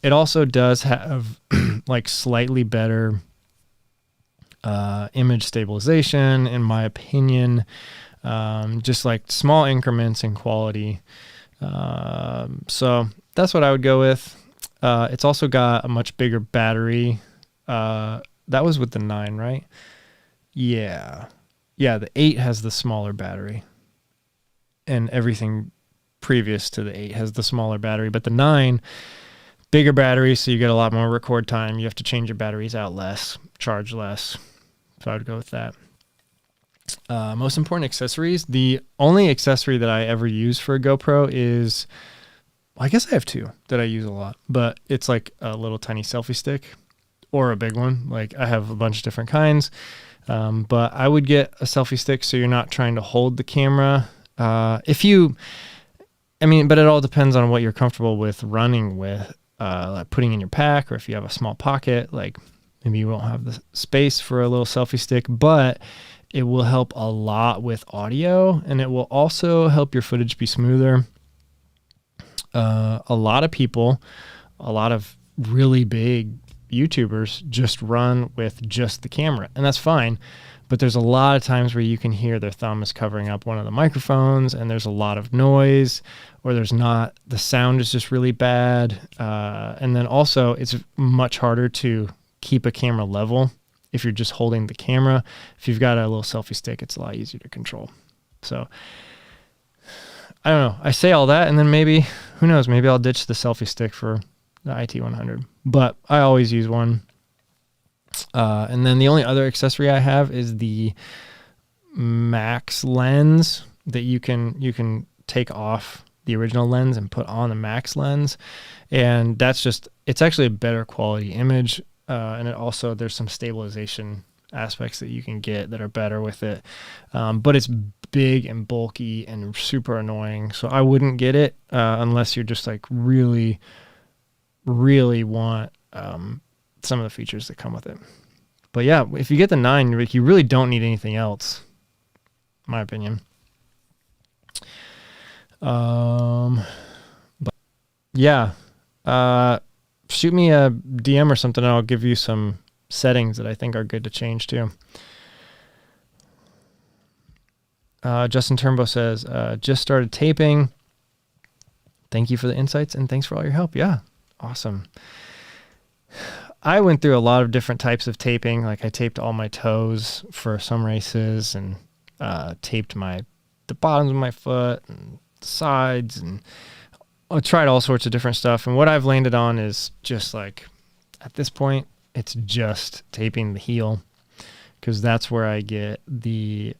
[SPEAKER 1] It also does have like slightly better image stabilization, in my opinion. Just like small increments in quality. So that's what I would go with. It's also got a much bigger battery. That was with the 9, right? Yeah. Yeah, the 8 has the smaller battery. And everything previous to the 8 has the smaller battery. But the 9, bigger battery, so you get a lot more record time. You have to change your batteries out less, charge less. So I would go with that. Most important accessories. The only accessory that I ever use for a GoPro is, well, I guess I have 2 that I use a lot. But it's like a little tiny selfie stick or a big one. Like I have a bunch of different kinds. But I would get a selfie stick so you're not trying to hold the camera. But it all depends on what you're comfortable with running with, like putting in your pack, or if you have a small pocket, like maybe you won't have the space for a little selfie stick, but it will help a lot with audio, and it will also help your footage be smoother. A lot of people, a lot of really big YouTubers just run with just the camera, and that's fine. But there's a lot of times where you can hear their thumb is covering up one of the microphones, and there's a lot of noise, or there's not, the sound is just really bad. And then also it's much harder to keep a camera level if you're just holding the camera. If you've got a little selfie stick, it's a lot easier to control. So I don't know. I say all that, and then maybe, who knows, maybe I'll ditch the selfie stick for the IT100, but I always use one. And then the only other accessory I have is the Max lens that you can take off the original lens and put on the Max lens. And it's actually a better quality image. And it also, there's some stabilization aspects that you can get that are better with it. But it's big and bulky and super annoying. So I wouldn't get it unless you're just like really want some of the features that come with it. But yeah, if you get the 9, you really don't need anything else, in my opinion. But yeah, shoot me a DM or something, and I'll give you some settings that I think are good to change too. Justin Turnbow says, just started taping. Thank you for the insights and thanks for all your help. Yeah, awesome. I went through a lot of different types of taping. Like I taped all my toes for some races and taped the bottoms of my foot and the sides, and I tried all sorts of different stuff. And what I've landed on is just like, at this point, it's just taping the heel, because that's where I get the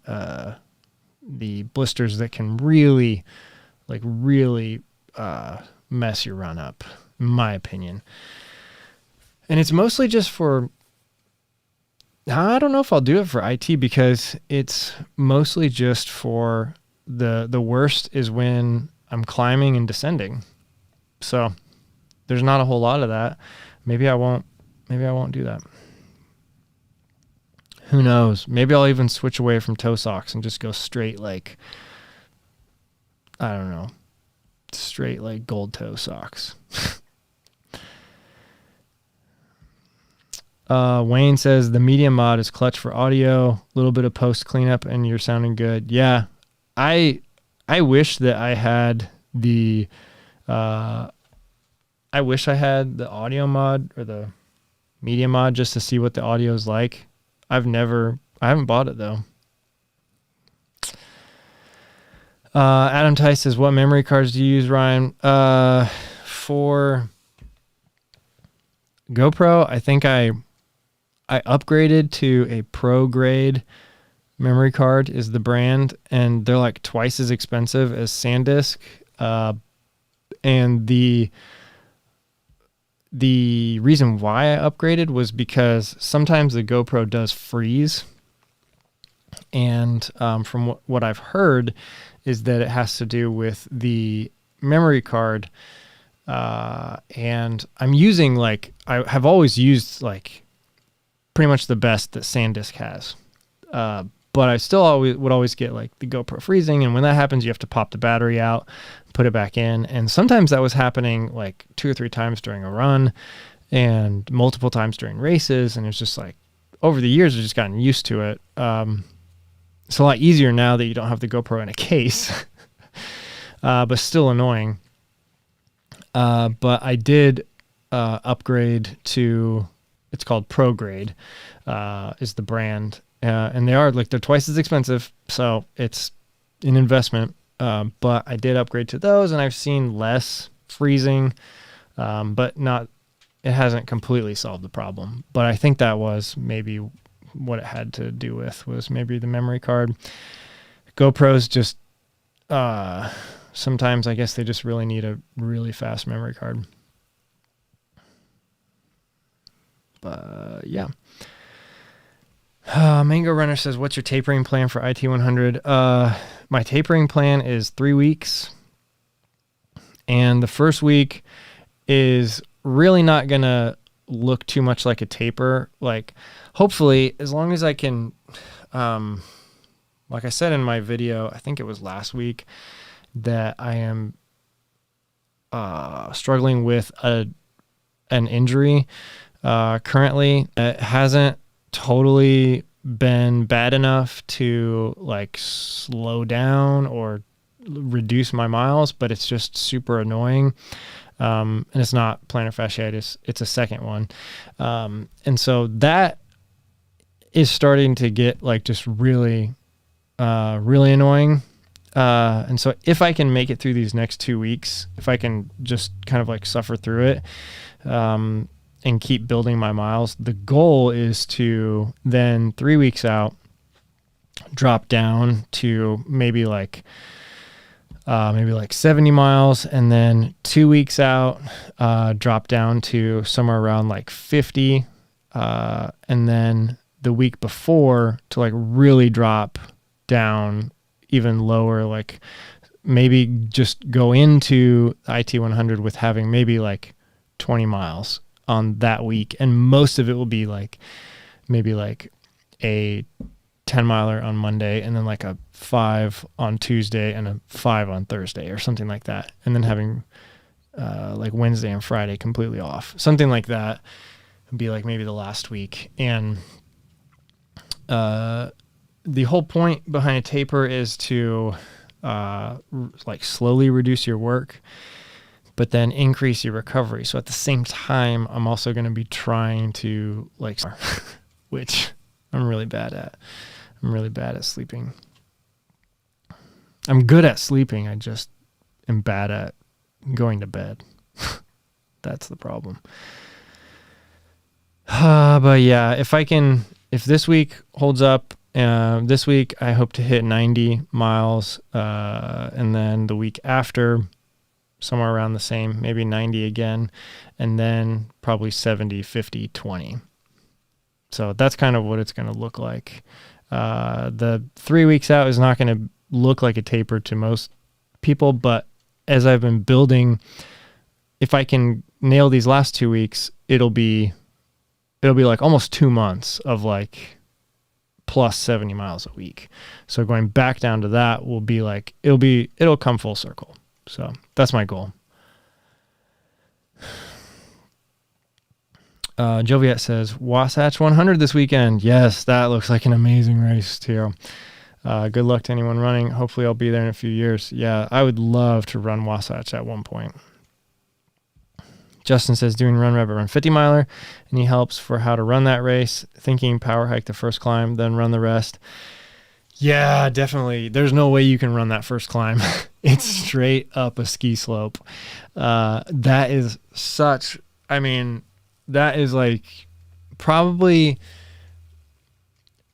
[SPEAKER 1] blisters that can really mess your run up, in my opinion. And it's mostly just for, I don't know if I'll do it for IT, because it's mostly just for the worst is when I'm climbing and descending. So there's not a whole lot of that. Maybe I won't do that. Who knows? Maybe I'll even switch away from toe socks and just go straight, like, I don't know, straight like gold toe socks. Wayne says the medium mod is clutch for audio, a little bit of post cleanup and you're sounding good. Yeah. I wish that I had the audio mod or the media mod just to see what the audio is like. I haven't bought it though. Adam Tice says, what memory cards do you use, Ryan? For GoPro, I think I upgraded to a pro grade memory card is the brand, and they're like twice as expensive as SanDisk. And the reason why I upgraded was because sometimes the GoPro does freeze. And from what I've heard is that it has to do with the memory card. And I'm using, like, I have always used like pretty much the best that SanDisk has. But I still would always get like the GoPro freezing. And when that happens, you have to pop the battery out, put it back in. And sometimes that was happening like 2 or 3 times during a run and multiple times during races. And it's just like, over the years, I've just gotten used to it. It's a lot easier now that you don't have the GoPro in a case, but still annoying. But I did upgrade to, it's called Pro Grade, is the brand. And they're twice as expensive, so it's an investment. But I did upgrade to those, and I've seen less freezing, but it hasn't completely solved the problem. But I think that was maybe what it had to do with, was maybe the memory card. GoPros just, sometimes I guess they just really need a really fast memory card. But yeah. Mango Runner says, what's your tapering plan for IT100? My tapering plan is 3 weeks. And the first week is really not going to look too much like a taper. Like, hopefully, as long as I can, like I said in my video, I think it was last week, that I am struggling with an injury currently. It hasn't totally been bad enough to like slow down or reduce my miles, but it's just super annoying. And it's not plantar fasciitis, it's a second one. And so that is starting to get like just really annoying. And so if I can make it through these next 2 weeks, if I can just kind of like suffer through it, and keep building my miles, the goal is to then 3 weeks out, drop down to maybe like 70 miles, and then 2 weeks out, drop down to somewhere around like 50, and then the week before to like really drop down even lower, like maybe just go into IT100 with having maybe like 20 miles on that week, and most of it will be like maybe like a 10 10 miler on Monday, and then like a 5 on Tuesday and a 5 on Thursday or something like that. And then having like Wednesday and Friday completely off, something like that would be like maybe the last week. And the whole point behind a taper is to like slowly reduce your work, but then increase your recovery. So at the same time, I'm also going to be trying to like, which I'm really bad at. I'm really bad at sleeping. I'm good at sleeping. I just am bad at going to bed. That's the problem. But yeah, if this week holds up, this week I hope to hit 90 miles, and then the week after, somewhere around the same, maybe 90 again, and then probably 70, 50, 20. So that's kind of what it's going to look like. The 3 weeks out is not going to look like a taper to most people, but as I've been building, if I can nail these last 2 weeks, it'll be like almost 2 months of like plus 70 miles a week. So going back down to that will be like, it'll come full circle. So that's my goal. Joviet says, Wasatch 100 this weekend. Yes, that looks like an amazing race too. Good luck to anyone running. Hopefully I'll be there in a few years. Yeah, I would love to run Wasatch at one point. Justin says, doing Run Rabbit Run 50 miler, and he helps for how to run that race, thinking power hike the first climb, then run the rest. Yeah, definitely. There's no way you can run that first climb. It's straight up a ski slope. That is like probably,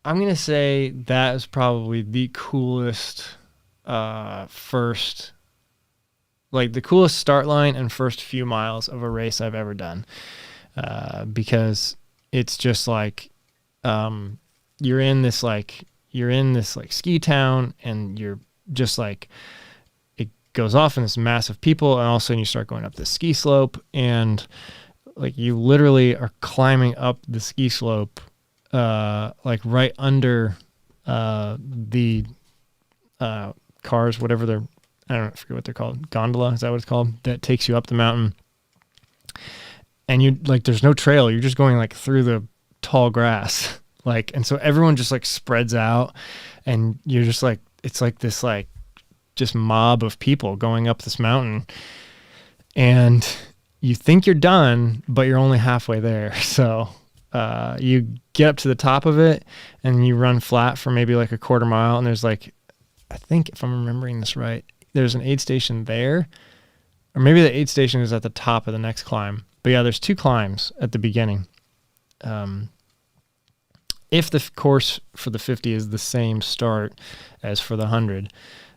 [SPEAKER 1] I'm going to say that is probably the coolest the coolest start line and first few miles of a race I've ever done. Because it's just like, you're in this ski town, and you're just like, it goes off in this mass of people, and all of a sudden you start going up this ski slope, and like you literally are climbing up the ski slope, like right under the cars, whatever they're, I forget what they're called. Gondola, is that what it's called? That takes you up the mountain. And you like, there's no trail. You're just going like through the tall grass. Like, and so everyone just like spreads out, and you're just like, it's like this, like just mob of people going up this mountain, and you think you're done, but you're only halfway there. So, you get up to the top of it, and you run flat for maybe like a quarter mile. And there's like, I think if I'm remembering this right, there's an aid station there, or maybe the aid station is at the top of the next climb. But yeah, there's 2 climbs at the beginning. If the course for the 50 is the same start as for the 100.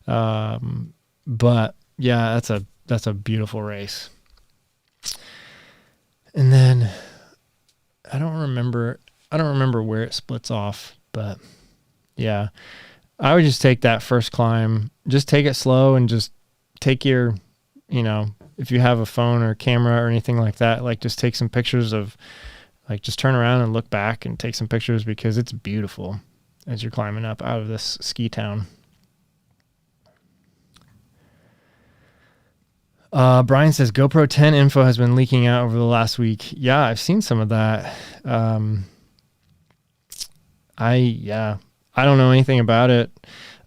[SPEAKER 1] But yeah, that's a beautiful race. And then I don't remember where it splits off, but yeah, I would just take that first climb, just take it slow, and just take your, if you have a phone or camera or anything like that, like just take some pictures of, like just turn around and look back and take some pictures, because it's beautiful as you're climbing up out of this ski town. Brian says GoPro 10 info has been leaking out over the last week. Yeah, I've seen some of that. I don't know anything about it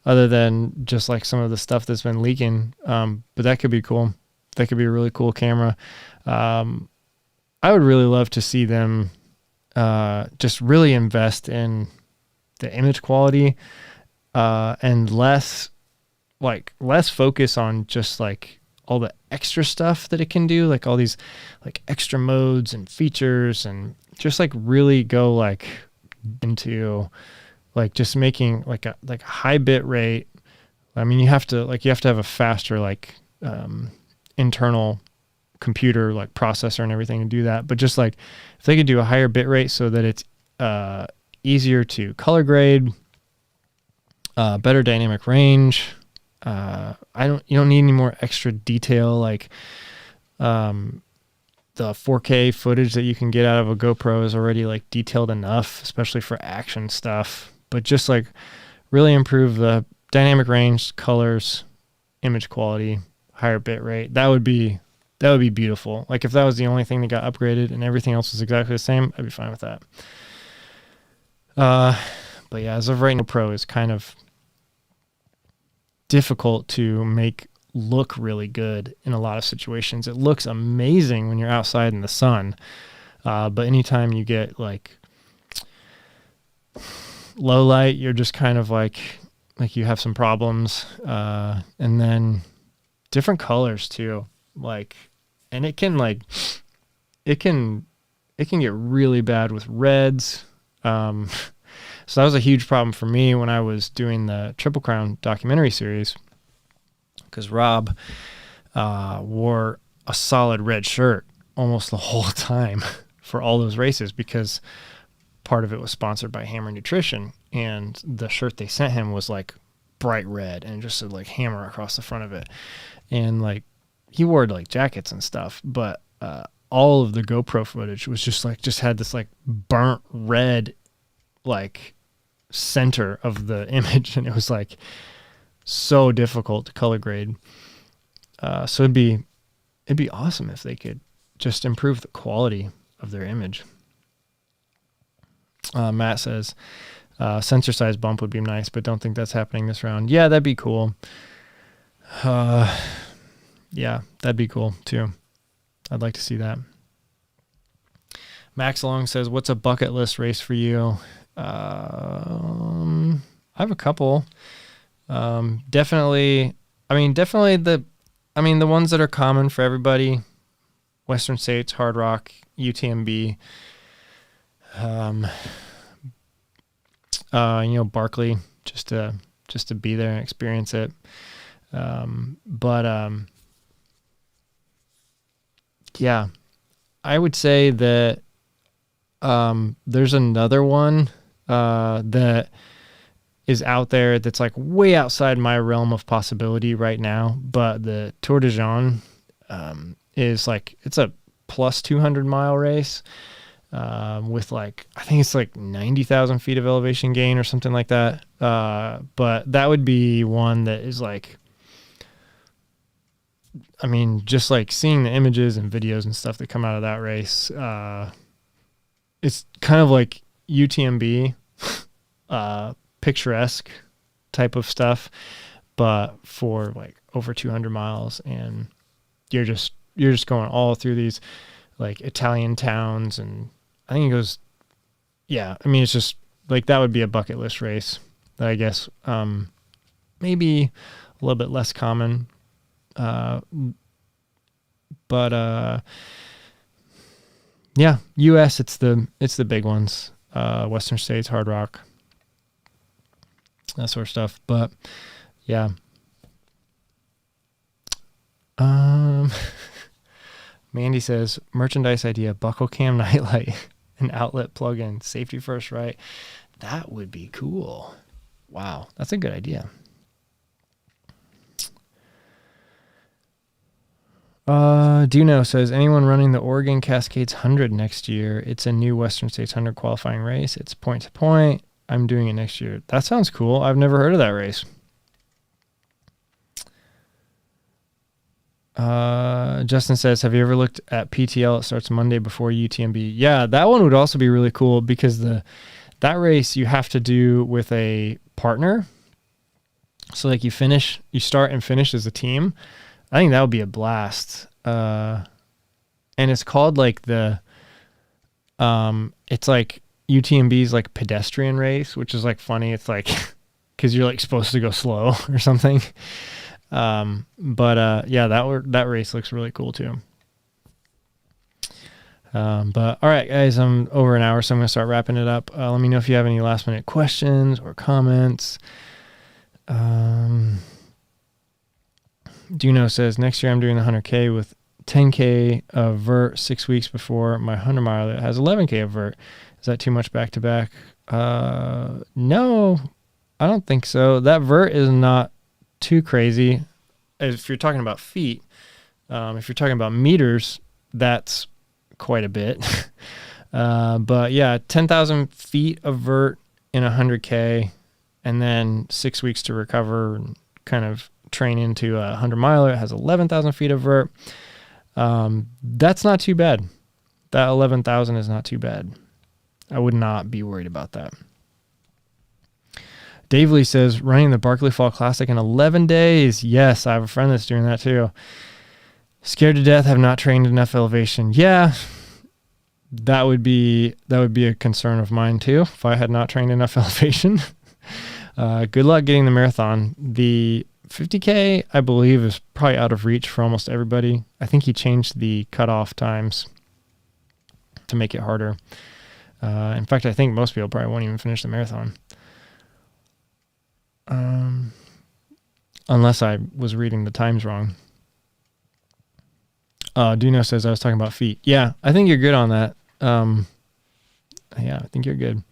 [SPEAKER 1] other than just like some of the stuff that's been leaking. But that could be cool. That could be a really cool camera. I would really love to see them just really invest in the image quality, and less focus on just like all the extra stuff that it can do, like all these like extra modes and features, and just like really go like into like just making like a high bit rate. I mean, you have to have a faster like internal computer like processor and everything to do that. But just like if they could do a higher bit rate so that it's easier to color grade, better dynamic range. You don't need any more extra detail, like the 4K footage that you can get out of a GoPro is already like detailed enough, especially for action stuff. but just like really improve the dynamic range, colors, image quality, higher bit rate. That would be beautiful. Like if that was the only thing that got upgraded and everything else was exactly the same, I'd be fine with that. But yeah, as of right now, Pro is kind of difficult to make look really good in a lot of situations. It looks amazing when you're outside in the sun. But anytime you get like low light, you're just kind of like you have some problems. And then different colors too. Like, and it can get really bad with reds. So that was a huge problem for me when I was doing the Triple Crown documentary series, because Rob wore a solid red shirt almost the whole time for all those races, because part of it was sponsored by Hammer Nutrition, and the shirt they sent him was like bright red and just said like Hammer across the front of it. And like he wore like jackets and stuff, but all of the GoPro footage was just had this like burnt red like center of the image, and it was like so difficult to color grade. So it'd be awesome if they could just improve the quality of their image. Matt says sensor size bump would be nice, but don't think that's happening this round. Yeah, that'd be cool. Yeah, that'd be cool too. I'd like to see that. Max Long says, what's a bucket list race for you? I have a couple. Definitely the ones that are common for everybody: Western States, Hard Rock, UTMB, Barkley, just to be there and experience it. Yeah, I would say that there's another one that is out there that's like way outside my realm of possibility right now, but the Tour de Jean is like, it's a plus 200 mile race with like, I think it's like 90,000 feet of elevation gain or something like that. But that would be one that is like, I mean, just like seeing the images and videos and stuff that come out of that race, it's kind of like UTMB, picturesque type of stuff, but for like over 200 miles, and you're just going all through these like Italian towns, and I think it goes, yeah, I mean, it's just like, that would be a bucket list race that I guess maybe a little bit less common, but yeah, US, it's the big ones, Western States, Hard Rock, that sort of stuff. But yeah, Mandy says, merchandise idea, buckle cam nightlight, an outlet plug-in, safety first, right? That would be cool. Wow, that's a good idea. Duno says, anyone running the Oregon Cascades 100 next year? It's a new Western States 100 qualifying race. It's point to point. I'm doing it next year. That sounds cool. I've never heard of that race. Justin says, have you ever looked at PTL? It starts Monday before UTMB. Yeah, that one would also be really cool, because that race you have to do with a partner. So like you start and finish as a team. I think that would be a blast. And it's called like it's like UTMB's like pedestrian race, which is like funny. It's like, cause you're like supposed to go slow or something. Yeah, that race looks really cool too. But all right, guys, I'm over an hour, so I'm going to start wrapping it up. Let me know if you have any last minute questions or comments. Duno says, next year I'm doing the 100K with 10K of vert 6 weeks before my 100 mile that has 11K of vert. Is that too much back to back? No, I don't think so. That vert is not too crazy. If you're talking about feet, if you're talking about meters, that's quite a bit. But yeah, 10,000 feet of vert in 100K and then 6 weeks to recover and kind of train into a 100 miler. It has 11,000 feet of vert. That's not too bad. That 11,000 is not too bad. I would not be worried about that. Dave Lee says, running the Barkley Fall Classic in 11 days. Yes, I have a friend that's doing that too. Scared to death, have not trained enough elevation. Yeah, that would be a concern of mine too, if I had not trained enough elevation. Good luck getting the marathon. The 50K, I believe, is probably out of reach for almost everybody. I think he changed the cutoff times to make it harder. In fact, I think most people probably won't even finish the marathon. Unless I was reading the times wrong. Duno says I was talking about feet. Yeah, I think you're good on that. Yeah, I think you're good.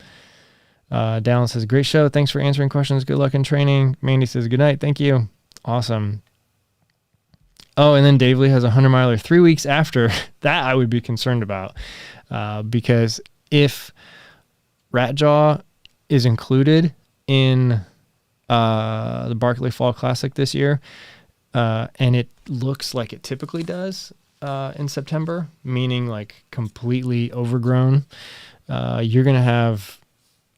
[SPEAKER 1] Dallin says, great show. Thanks for answering questions. Good luck in training. Mandy says, good night. Thank you. Awesome. Oh, and then Dave Lee has a 100 miler 3 weeks after. That I would be concerned about. Because if Rat Jaw is included in the Barkley Fall Classic this year, and it looks like it typically does in September, meaning like completely overgrown, you're going to have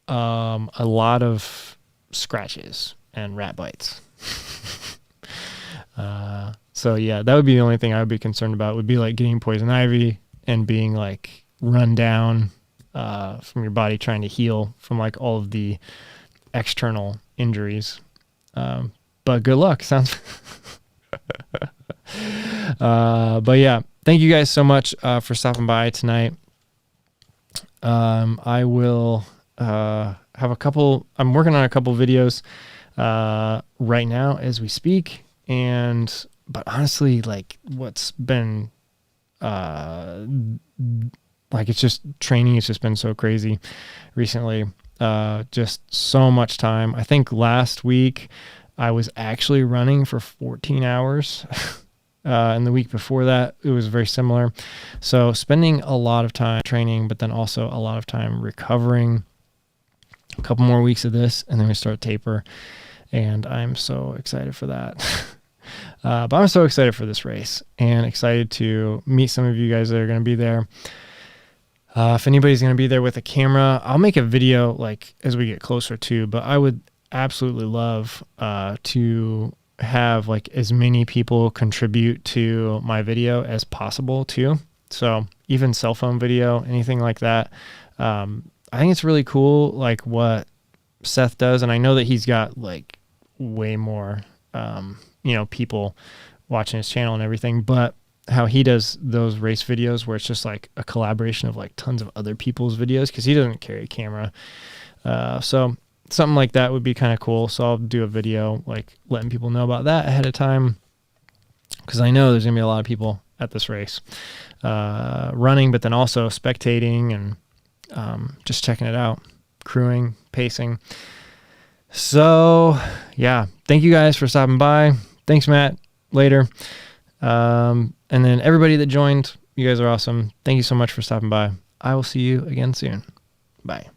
[SPEAKER 1] a lot of scratches and rat bites. So yeah, that would be the only thing I would be concerned about, would be like getting poison ivy and being like run down from your body trying to heal from like all of the external injuries. But good luck. Sounds but yeah, thank you guys so much for stopping by tonight. I will have I'm working on a couple videos right now as we speak, but honestly, like what's been like, it's just training has just been so crazy recently. Just so much time. I think last week I was actually running for 14 hours. And the week before that, it was very similar. So spending a lot of time training, but then also a lot of time recovering. A couple more weeks of this, and then we start taper. And I'm so excited for that. But I'm so excited for this race and excited to meet some of you guys that are going to be there. If anybody's going to be there with a camera, I'll make a video like as we get closer to, but I would absolutely love to have like as many people contribute to my video as possible too. So even cell phone video, anything like that. I think it's really cool, like what Seth does. And I know that he's got like way more, people watching his channel and everything, but how he does those race videos where it's just like a collaboration of like tons of other people's videos, because he doesn't carry a camera. So something like that would be kind of cool. So I'll do a video like letting people know about that ahead of time, because I know there's gonna be a lot of people at this race running, but then also spectating and just checking it out, crewing, pacing. So yeah, thank you guys for stopping by. Thanks, Matt. Later. And then everybody that joined, you guys are awesome. Thank you so much for stopping by. I will see you again soon. Bye.